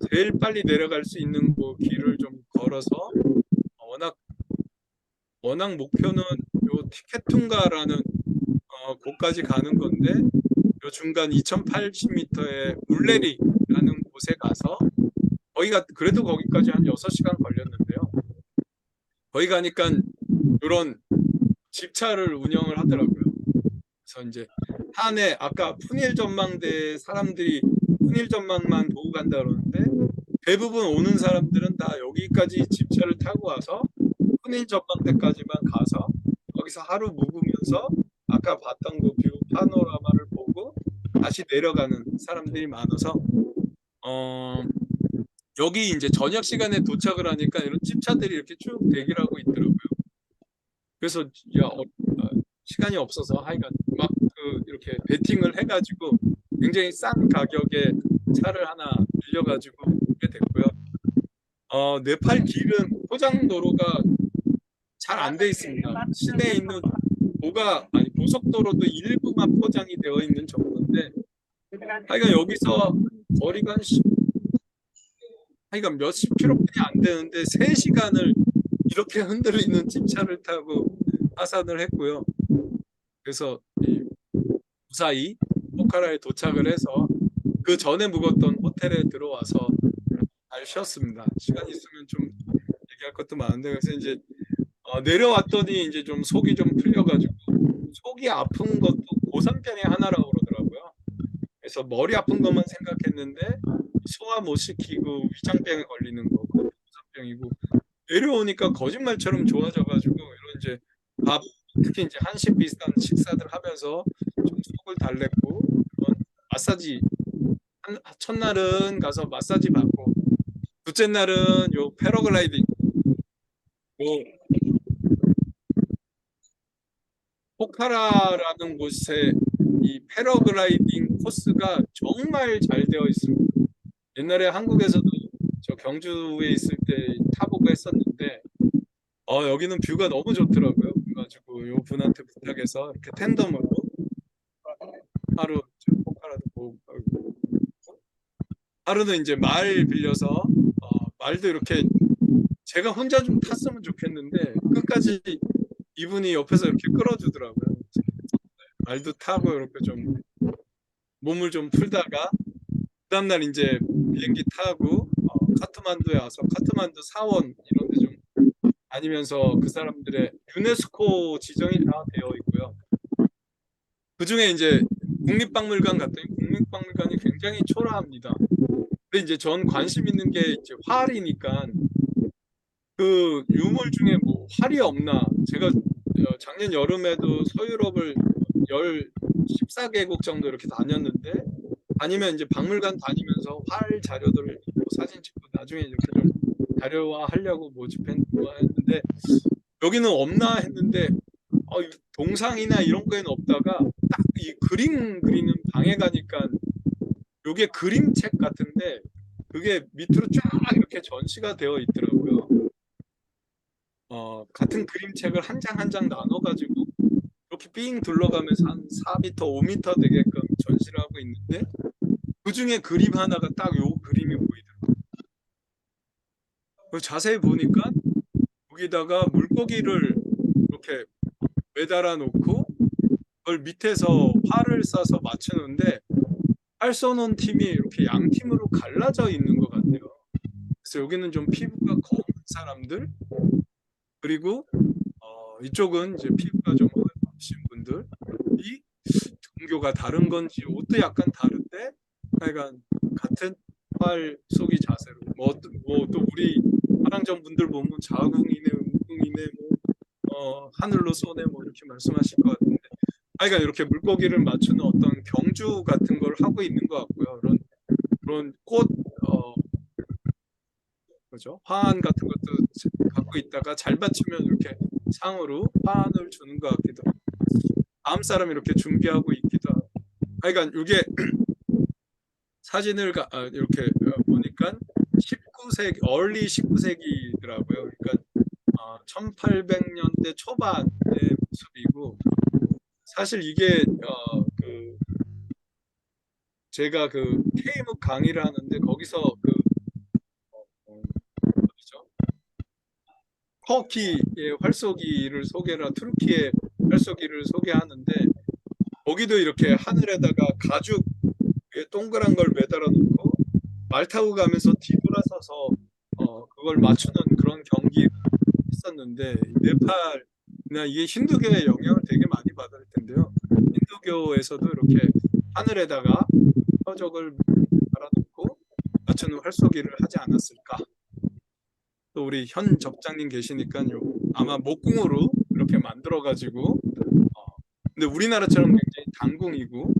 제일 빨리 내려갈 수 있는 그 길을 좀 걸어서, 워낙 목표는 요 티케퉁가라는 곳까지 가는 건데, 요 중간 2,080m의 울레리라는 곳에 가서 거기가 그래도 거기까지 한 6시간 걸렸는데요. 거기 가니까 이런 집차를 운영을 하더라고요. 그래서 이제 한해 아까 푸닐 전망대 사람들이 푸닐 전망만 보고 간다 그러는데 대부분 오는 사람들은 다 여기까지 집차를 타고 와서 푸닐 전망대까지만 가서 거기서 하루 묵으면서 아까 봤던 그 뷰 파노라마를 보고 다시 내려가는 사람들이 많아서 여기 이제 저녁 시간에 도착을 하니까 이런 집차들이 이렇게 쭉 대기를 하고 있더라고요. 그래서 시간이 없어서 하여간 막 이렇게 베팅을 해가지고 굉장히 싼 가격에 차를 하나 빌려가지고 오게 됐고요. 네팔 길은 포장 도로가 잘 안 돼 있습니다. 시내에 있는 고속도로도 일부만 포장이 되어 있는 정도인데, 하여간 여기서 거리가 하여간 몇십 킬로뿐이 안 되는데 3시간을 이렇게 흔들리는 집차를 타고 하산을 했고요. 그래서 무사히 포카라에 도착을 해서 그 전에 묵었던 호텔에 들어와서 잘 쉬었습니다. 시간 있으면 좀 얘기할 것도 많은데, 그래서 이제 내려왔더니 이제 좀 속이 좀 풀려가지고, 속이 아픈 것도 고산병의 하나라고 그러더라고요. 그래서 머리 아픈 것만 생각했는데 소화 못 시키고 위장병에 걸리는 거고 고산병이고, 내려오니까 거짓말처럼 좋아져가지고 이런 이제 특히 이제 한식 비슷한 식사들 하면서 좀 속을 달랬고, 그런 마사지 첫날은 가서 마사지 받고, 둘째 날은 요 패러글라이딩, 포카라라는 곳에 이 패러글라이딩 코스가 정말 잘 되어 있습니다. 옛날에 한국에서도 저 경주에 있을 때 타보고 했었는데 여기는 뷰가 너무 좋더라고요. 그래가지고 요 분한테 부탁해서 이렇게 텐덤으로 하루 포카라도 보고, 하루는 이제 말 빌려서 말도 이렇게 제가 혼자 좀 탔으면 좋겠는데 끝까지 이분이 옆에서 이렇게 끌어주더라고요. 말도 타고 이렇게 좀 몸을 좀 풀다가 그다음날 이제 비행기 타고 카트만두에 와서 카트만두 사원 이런 데 좀 다니면서 그 사람들의 유네스코 지정이 다 되어 있고요. 그중에 이제 국립박물관 갔더니 국립박물관이 굉장히 초라합니다. 근데 이제 전 관심 있는 게 이제 활이니까 그 유물 중에 뭐 활이 없나? 제가 작년 여름에도 서유럽을 14개국 정도 이렇게 다녔는데 아니면 이제 박물관 다니면서 활 자료들을 뭐 사진 찍고 나중에 이렇게 좀 자료화하려고 모집했는데 여기는 없나 했는데 이 동상이나 이런 거에는 없다가 딱 이 그림 그리는 방에 가니까 요게 그림책 같은데 그게 밑으로 쫙 이렇게 전시가 되어 있더라고요. 같은 그림책을 한 장 한 장 나눠가지고 이렇게 삥 둘러가면서 한 4m, 5m 되게끔 전시를 하고 있는데 그 중에 그림 하나가 딱 요 그림이 보이더라고요. 자세히 보니까 거기다가 물고기를 이렇게 매달아 놓고 그걸 밑에서 활을 쏴서 맞추는데 활 쏘는 팀이 이렇게 양 팀으로 갈라져 있는 것 같아요. 그래서 여기는 좀 피부가 검은 사람들 그리고 이쪽은 이제 피부가 좀 어두우신 분들이 종교가 다른 건지 옷도 약간 다른데 하여간 같은 활 쏘기 자세로 뭐 또 우리 화랑정 분들 보면 자궁이네 음궁이네 뭐 하늘로 쏘네 뭐 이렇게 말씀하실 것 같은데 하여간 이렇게 물고기를 맞추는 어떤 경주 같은 걸 하고 있는 것 같고요. 그런 꽃 그죠? 화환 같은 것도 갖고 있다가 잘 받치면 이렇게 상으로 화환을 주는 것 같기도 하고 다음 사람 이렇게 준비하고 있기도 하고 하여간 이게 사진을 이렇게 보니까 19세기, 얼리 19세기더라고요. 그러니까 1800년대 초반의 모습이고 사실 이게 제가 그 K묵 강의를 하는데 거기서 어디죠? 터키의 활쏘기를 투르키의 활쏘기를 소개하는데 거기도 이렇게 하늘에다가 가죽 동그란 걸 매달아 놓고 말 타고 가면서 뒤돌아서서 그걸 맞추는 그런 경기를 했었는데 네팔이나 이게 힌두교의 영향을 되게 많이 받을 텐데요. 힌두교에서도 이렇게 하늘에다가 표적을 달아놓고 맞추는 활쏘기를 하지 않았을까? 또 우리 현 접장님 계시니까요. 아마 목궁으로 이렇게 만들어가지고 근데 우리나라처럼 굉장히 단궁이고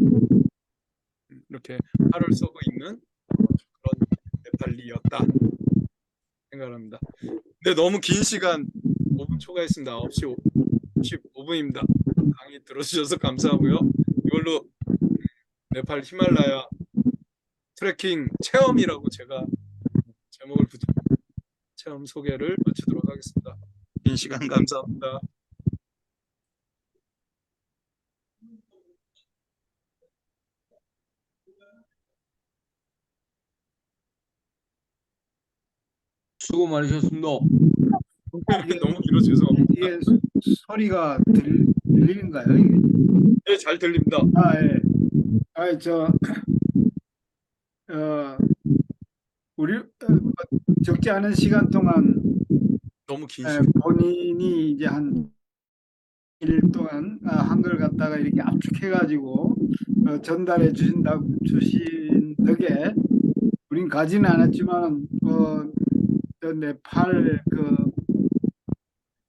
이렇게 활을 쏘고 있는 그런 네팔리였다 생각합니다. 근데 너무 긴 시간 5분 초과했습니다. 9시 55분입니다. 강의 들어주셔서 감사하고요. 이걸로 네팔 히말라야 트레킹 체험이라고 제가 제목을 붙인 체험 소개를 마치도록 하겠습니다. 긴 시간 감사합니다. 수고 많으셨습니다. 너무 길어 죄송합니다. 이게 소리가 들리는가요? 이게? 네, 잘 들립니다. 예. 우리 적지 않은 시간 동안 너무 긴 시간. 본인이 이제 한 1일 동안 한글 갖다가 이렇게 압축해가지고 전달해 주신 덕에 우린 가지는 않았지만 네팔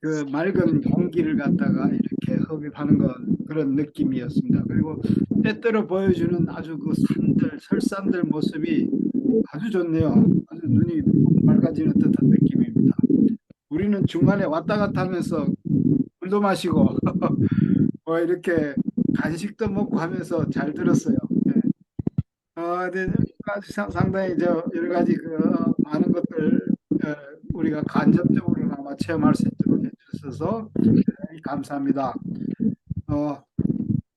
그 맑은 공기를 갖다가 이렇게 흡입하는 그런 느낌이었습니다. 그리고 때때로 보여주는 아주 그 설산들 모습이 아주 좋네요. 아주 눈이 맑아지는 듯한 느낌입니다. 우리는 중간에 왔다 갔다 하면서 물도 마시고 이렇게 간식도 먹고 하면서 잘 들었어요. 네. 네, 상당히 여러 가지 많은 것들 우리가 간접적으로나마 체험할 수 있도록 해주셔서 감사합니다.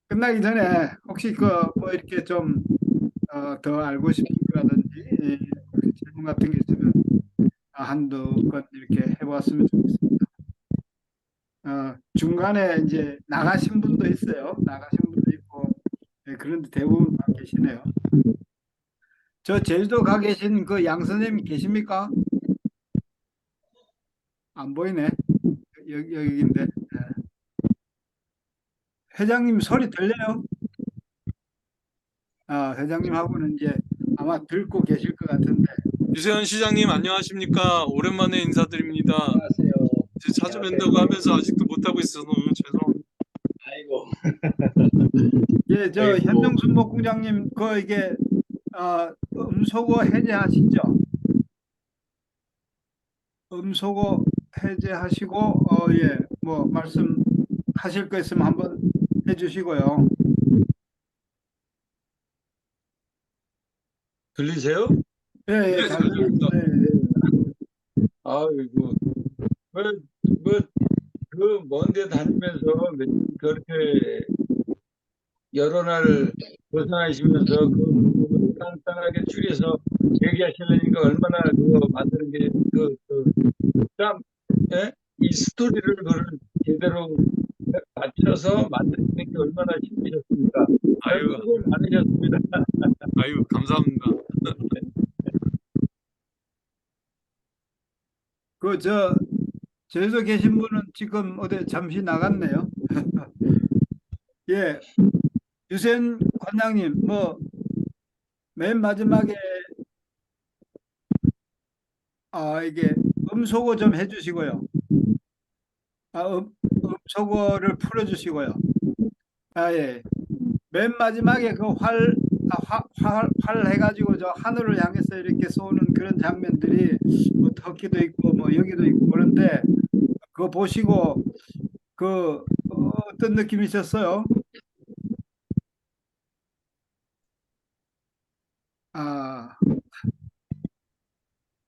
끝나기 전에 혹시 뭐 이렇게 좀 더 알고 싶은 거라든지 질문 같은 게 있으면 한두 건 이렇게 해보았으면 좋겠습니다. 중간에 이제 나가신 분도 있어요. 나가신 분도 있고, 네, 그런데 대부분 다 계시네요. 저 제주도 가 계신 그 양 선생님 계십니까? 안 보이네. 여기인데. 네. 회장님 소리 들려요? 회장님하고는 이제 아마 듣고 계실 것 같은데. 유세현 시장님 안녕하십니까? 오랜만에 인사드립니다. 안녕하세요. 제 찾아뵌다고 하면서 아직도 못하고 있어서 너무 죄송합니다. 아이고. 예, 저 아이고. 현정순 목공장님 이게 음소거 해제하시죠? 음소거 해제하시고 예, 뭐 말씀하실 거 있으면 한번 해주시고요. 들리세요? 예, 예, 네, 잘 잘 들립니다. 들립니다. 예, 예. 아이고. 그 먼데 다니면서 그렇게 여러 날 고생하시면서 그 부분을 간단하게 추려서 얘기하시려니까 얼마나 그거 만드는 게 참, 예? 이 스토리를 그걸 제대로 맞춰서 만드는 게 얼마나 힘드셨습니까? 아유, 수고 많으셨습니다. 아유, 감사합니다. 제주도 계신 분은 지금 어디 잠시 나갔네요. 예, 유sen 관장님, 맨 마지막에 이게 음소거 좀 해주시고요. 음소거를 풀어주시고요. 예. 맨 마지막에 그 활 해가지고 저 하늘을 향해서 이렇게 쏘는 그런 장면들이 뭐 터키도 있고 뭐 여기도 있고 그런데 그거 보시고 어떤 느낌이 있었어요?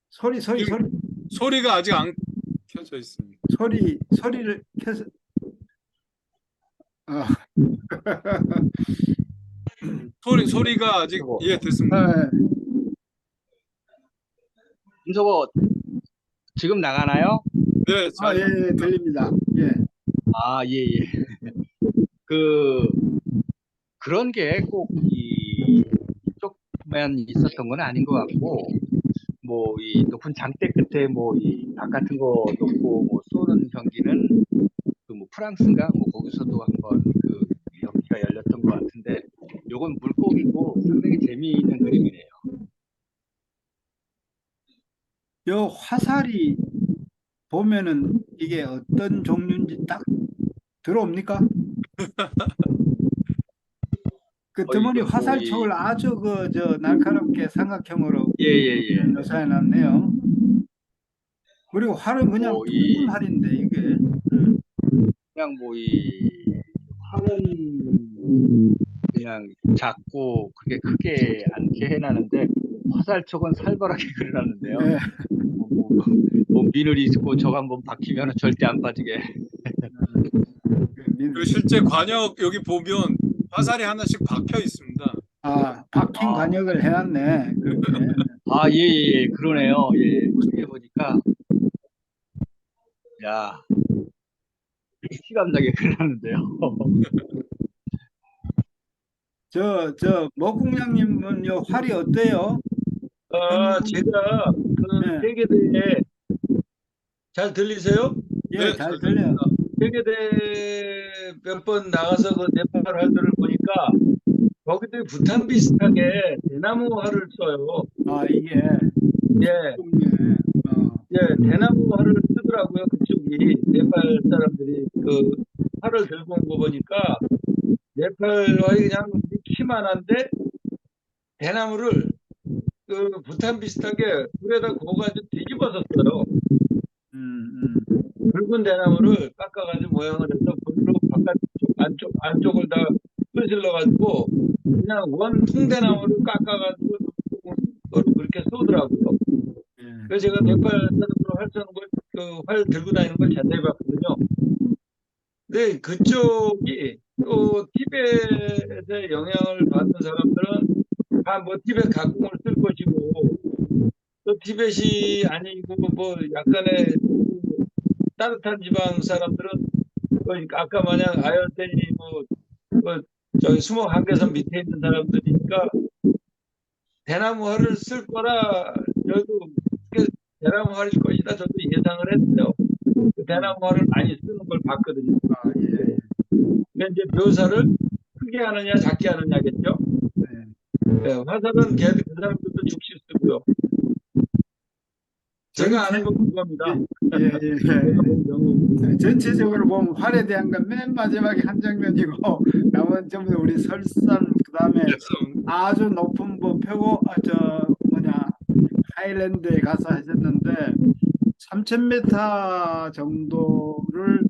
소리 소리가 아직 안 켜져 있습니다. 소리를 켜서 소리가 아직 됐습니다. 예. 저거 지금 나가나요? 네, 잘 예, 들립니다. 예. 아, 예, 예. 그런 게 꼭 이쪽만 있었던 건 아닌 것 같고, 뭐, 이 높은 장대 끝에 이 닭 같은 거 놓고 쏘는 경기는 프랑스인가? 거기서도 한번 경기가 열렸던 것 같은데, 요건 물고기고 상당히 재미있는 그림이네요. 요 화살이 보면은 이게 어떤 종류인지 딱 들어옵니까? 그 드문이 이거 화살촉을 아주 날카롭게 삼각형으로 예. 묘사해 놨네요. 그리고 활은 그냥 둥근 활인데 이게 그냥 활은 그냥 작고 그게 크게 않게 해놨는데 화살촉은 살벌하게 그려놨는데요. 네. 미늘이 있고 저거 한번 박히면 절대 안 빠지게. 그리고 실제 관역 여기 보면 화살이 하나씩 박혀 있습니다. 박힌 관역을 해놨네. 그렇게. 예, 그러네요. 예, 그렇게 보니까 야, 실감나게 그려놨는데요. 목국장님은 요 활이 어때요? 제가 네. 세계대회 잘 들리세요? 예, 네, 잘 잘 들려요. 세계대회 몇 번 나가서 그 네팔 활들을 보니까 거기도 부탄 비슷하게 대나무 활을 써요. 이게 예, 네. 대나무 활을 쓰더라고요. 그쪽이 네팔 사람들이 그 활을 들고 온 거 보니까 네팔 활이 그냥 키만한데 대나무를 부탄 비슷하게 불에다 구워가지고 뒤집어서 써요. 붉은 대나무를 깎아가지고 모양을 해서 불로 바깥쪽 안쪽을 다 끄질러가지고 그냥 원 통대나무를 깎아가지고 그렇게 쏘더라고요. 그래서 제가 네팔 사람으로 활 쏘는 활 들고 다니는 걸 자세히 봤거든요. 근데 그쪽이 또 티벳의 영향을 받는 사람들은 다 티벳 가공을 쓸 것이고 또 티벳이 아니고 뭐 약간의 따뜻한 지방 사람들은 아까 마냥 아열대니 뭐 저기 수목 한계선 밑에 있는 사람들이니까 대나무화를 쓸 거라 저도 대나무화일 것이다 저도 예상을 했어요. 그 대나무화를 많이 쓰는 걸 봤거든요. 아, 예. 근데 이제 묘사를 크게 하느냐 작게 하느냐겠죠. 네. 네, 화살은 그 사람들도 죽시 쓰고요. 제가 아는 건 그겁니다. 예, 예, 예. 전체적으로 보면 활에 대한 건 맨 마지막에 한 장면이고 나머지 전부 우리 설산 그다음에 아주 높은 뭐 표고 하이랜드에 가서 하셨는데 3,000m 정도를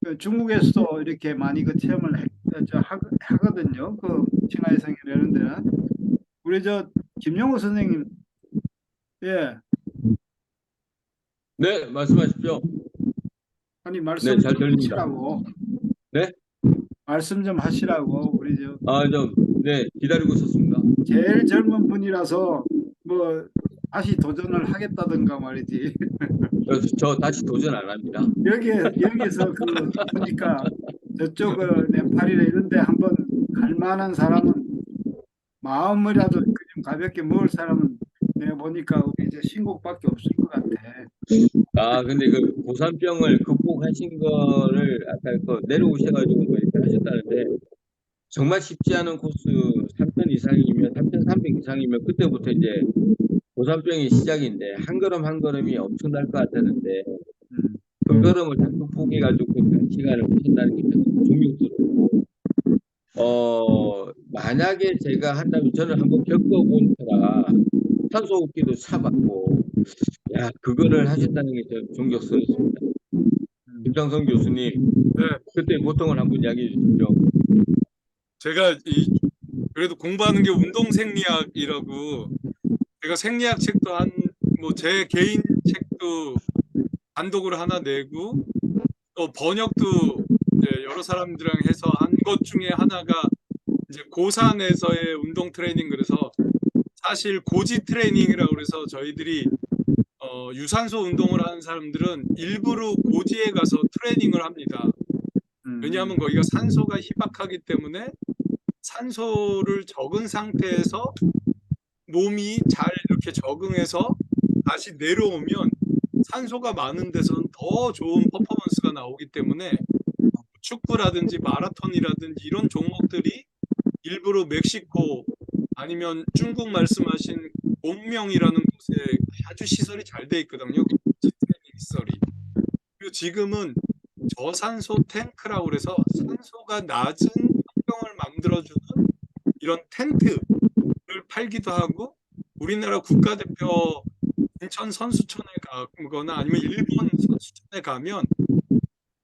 그 중국에서도 이렇게 많이 그 체험을 하거든요. 그 칭하이성이나 이런 데는 우리 김용호 선생님 예. 네, 말씀하십시오. 아니 말씀 네, 잘 좀 들립니다. 하시라고. 네? 말씀 좀 하시라고. 우리 네, 기다리고 있었습니다. 제일 젊은 분이라서 뭐 다시 도전을 하겠다든가 말이지. 저 다시 도전 안 합니다. 여기서 보니까 저쪽 네팔이나 이런 데 한번 갈 만한 사람은 마음이라도 좀 가볍게 먹을 사람은 내가 보니까 우리 이제 신곡밖에 없을 것 같아. 근데 그 고산병을 극복하신 거를 아까 내려오셔가지고 뭐 이렇게 하셨다는데 정말 쉽지 않은 코스 3,000 이상이면 3,300 이상이면 그때부터 이제 고산병이 시작인데 한 걸음 한 걸음이 엄청날 것 같았는데 그 걸음을 다 극복해가지고 그 시간을 하신다는 게 존경스럽고 만약에 제가 한다면 저는 한번 겪어본 터라 산소호흡기도 차봤고 그거를 하셨다는 게 좀 존경스럽습니다. 김창성 교수님, 네. 그때 고통을 한번 이야기해 주시죠. 제가 그래도 공부하는 게 운동 생리학이라고 제가 생리학 책도 뭐 제 개인 책도 단독으로 하나 내고 또 번역도 이제 여러 사람들이랑 해서 한 것 중에 하나가 이제 고산에서의 운동 트레이닝. 그래서 사실 고지 트레이닝이라고 그래서 저희들이 유산소 운동을 하는 사람들은 일부러 고지에 가서 트레이닝을 합니다. 왜냐하면 거기가 산소가 희박하기 때문에 산소를 적은 상태에서 몸이 잘 이렇게 적응해서 다시 내려오면 산소가 많은 데서는 더 좋은 퍼포먼스가 나오기 때문에 축구라든지 마라톤이라든지 이런 종목들이 일부러 멕시코 아니면 중국 말씀하신 몽명이라는 곳에 아주 시설이 잘 돼 있거든요. 트레이닝 시설이. 그리고 지금은 저산소 탱크라고 그래서 산소가 낮은 환경을 만들어주는 이런 텐트를 팔기도 하고 우리나라 국가대표 인천 선수촌에 가거나 아니면 일본 선수촌에 가면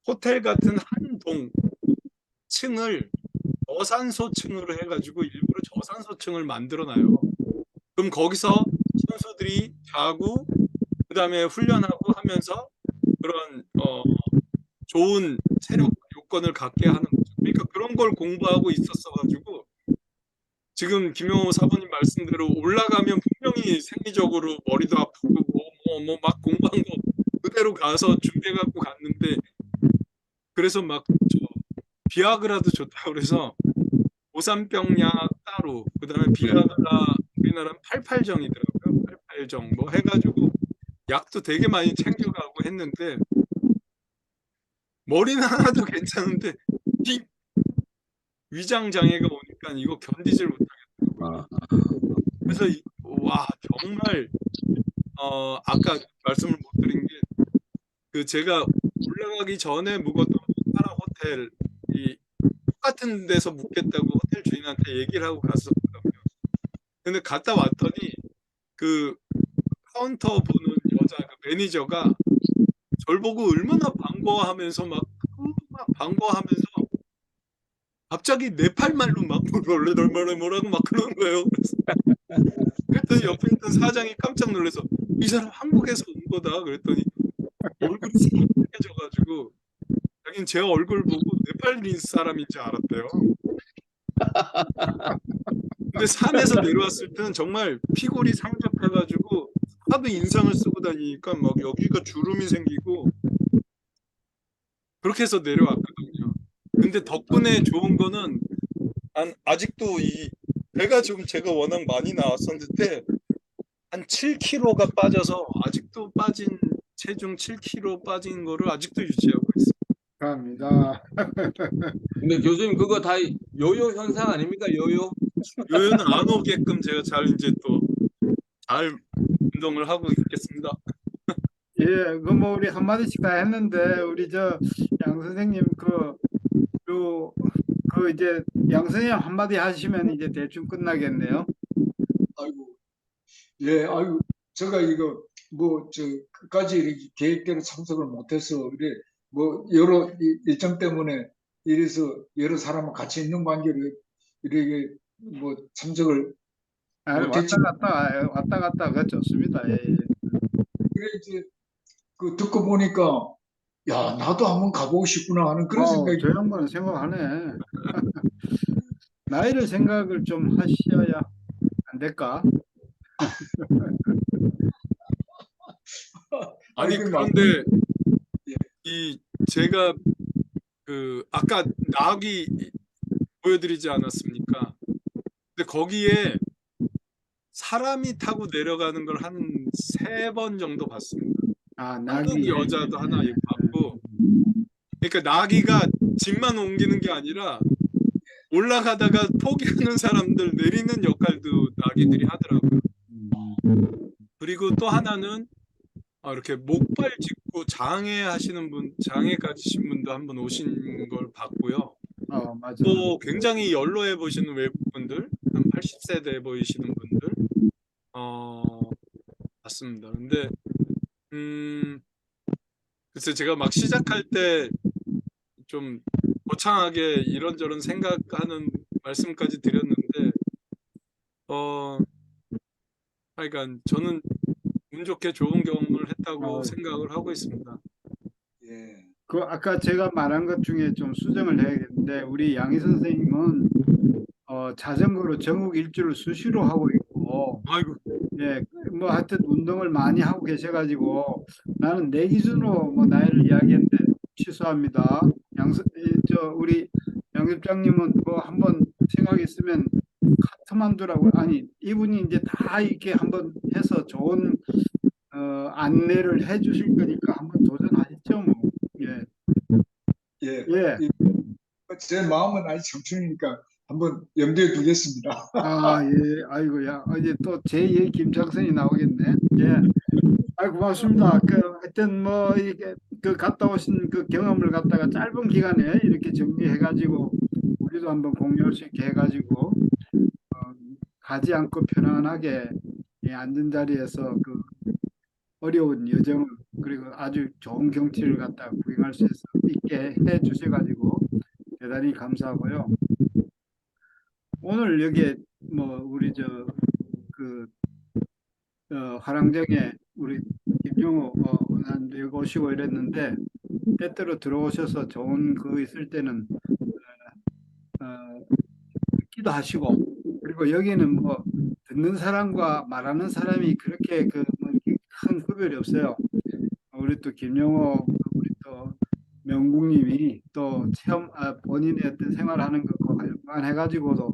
호텔 같은 한 동 층을 저산소층으로 해가지고 일부러 저산소층을 만들어놔요. 그럼 거기서 선수들이 자고 그 다음에 훈련하고 하면서 그런 좋은 체력 요건을 갖게 하는 거죠. 그러니까 그런 걸 공부하고 있었어가지고 지금 김용호 사부님 말씀대로 올라가면 분명히 생리적으로 머리도 아프고 뭐 막 공부한 거 그대로 가서 준비해갖고 갔는데 그래서 막 비아그라도 좋다고 그래서 고산병약 따로 그다음에 비아그라 우리나라는 88정이더라고요. 88정 뭐 해가지고 약도 되게 많이 챙겨가고 했는데 머리는 하나도 괜찮은데 이 위장 장애가 오니까 이거 견디질 못하겠더라고요. 그래서 와 정말 아까 말씀을 못 드린 게 그 제가 올라가기 전에 묵었던 파라 호텔 이 똑같은 데서 묵겠다고 호텔 주인한테 얘기를 하고 갔었거든요. 근데 갔다 왔더니 그 카운터 보는 여자 그 매니저가 저를 보고 얼마나 반가워하면서 막 반가워하면서 갑자기 네팔말로 막 뭐라고 막 그러는 거예요. 그랬더니 옆에 있던 사장이 깜짝 놀라서 이 사람 한국에서 온 거다 그랬더니 얼굴이 새까매져가지고 자기는 제 얼굴 보고 네팔 사람인 줄 알았대요. 근데 산에서 내려왔을 때는 정말 피골이 상접해가지고 하도 인상을 쓰고 다니니까 막 여기가 주름이 생기고 그렇게 해서 내려왔거든요. 근데 덕분에 좋은 거는 아직도 이 배가 좀 제가 워낙 많이 나왔었는데 한 7kg가 빠져서 아직도 빠진 체중 7kg 빠진 거를 아직도 유지하고 있어요. 감사합니다. 근데 교수님 그거 다 요요 현상 아닙니까? 요요? 요요는 안 오게끔 제가 잘 이제 또 잘 운동을 하고 있겠습니다. 예, 그 뭐 우리 한마디씩 다 했는데 우리 저 양 선생님 그 이제 양 선생님 한마디 하시면 이제 대충 끝나겠네요. 아이고, 예, 아이고, 제가 이거 뭐 저 끝까지 이렇게 계획대로 참석을 못해서 이래 뭐 여러 일정 때문에 이래서 여러 사람과 같이 있는 관계로 이렇게 뭐 참석을 아, 못했지만 왔다 갔다 그 좋습니다. 예, 예. 그래 이제 그 듣고 보니까 야 나도 한번 가보고 싶구나 하는 그런 생각이 저 양반은 생각하네. 나이를 생각을 좀 하셔야 안 될까? 아니 아이고, 그런데 예. 이 제가 그 아까 낙이 보여드리지 않았습니까? 근데 거기에 사람이 타고 내려가는 걸 한 3번 정도 봤습니다. 아, 한국 낙이 여자도 하나 봤고, 그러니까 나귀가 짐만 옮기는 게 아니라 올라가다가 포기하는 사람들 내리는 역할도 나귀들이 하더라고요. 그리고 또 하나는 이렇게 목발 짚고 장애 하시는 분, 장애 가지신 분도 한 분 오신 걸 봤고요. 맞아. 또 굉장히 연로해 보시는 외국분들, 한 80세대 보이시는 분들 봤습니다. 근데 글쎄 제가 막 시작할 때 좀 거창하게 이런저런 생각하는 말씀까지 드렸는데 하여간 저는 운 좋게 좋은 경험을 했다고 생각을 하고 있습니다. 예. 그 아까 제가 말한 것 중에 좀 수정을 해야겠는데 우리 양희 선생님은 자전거로 전국 일주를 수시로 하고 있고 아이고 예, 뭐 하여튼 운동을 많이 하고 계셔가지고 나는 내 기준으로 뭐 나이를 이야기했는데 취소합니다. 우리 양립장님은 뭐 한번 생각 있으면 카트만두라고 아니 이분이 이제 다 이렇게 한번 해서 좋은 안내를 해주실 거니까 한번 도전하시죠 뭐. 예. 예. 예. 제 마음은 아직 청춘이니까 한번 염두에 두겠습니다. 예. 아이고야. 이제 또 제2의 김창선이 나오겠네. 예. 고맙습니다. 하여튼 뭐 이게 갔다 오신 그 경험을 갖다가 짧은 기간에 이렇게 정리해가지고 우리도 한번 공유할 수 있게 해가지고 가지 않고 편안하게 앉은 자리에서 그 어려운 여정을 그리고 아주 좋은 경치를 갖다가 구경할 수 있게 해 주셔가지고 대단히 감사하고요. 오늘 여기에 뭐 우리 화랑정에 우리 김용호 여기 오시고 이랬는데 때때로 들어오셔서 좋은 거 있을 때는 듣기도 하시고 그리고 여기는 뭐 듣는 사람과 말하는 사람이 그렇게 큰 구별이 없어요. 우리 또 김용호 우리 또 명국님이 또 체험 본인의 어떤 생활하는 것과 연관해가지고도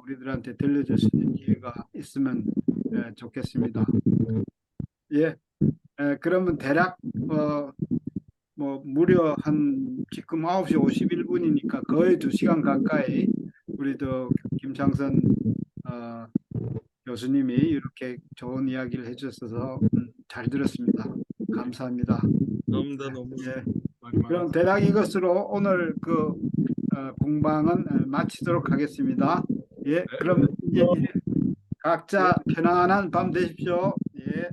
우리들한테 들려줄 수 있는 기회가 있으면 좋겠습니다. 예, 그러면 대략 뭐 무려 한 지금 9시 51분이니까 거의 2시간 가까이 우리 또 김창선 교수님이 이렇게 좋은 이야기를 해주셔서 잘 들었습니다. 감사합니다. 너무 예. 많이 그럼 대략 이것으로 오늘 공방은 마치도록 하겠습니다. 예, 그럼 이제 각자 편안한 밤 되십시오. 예.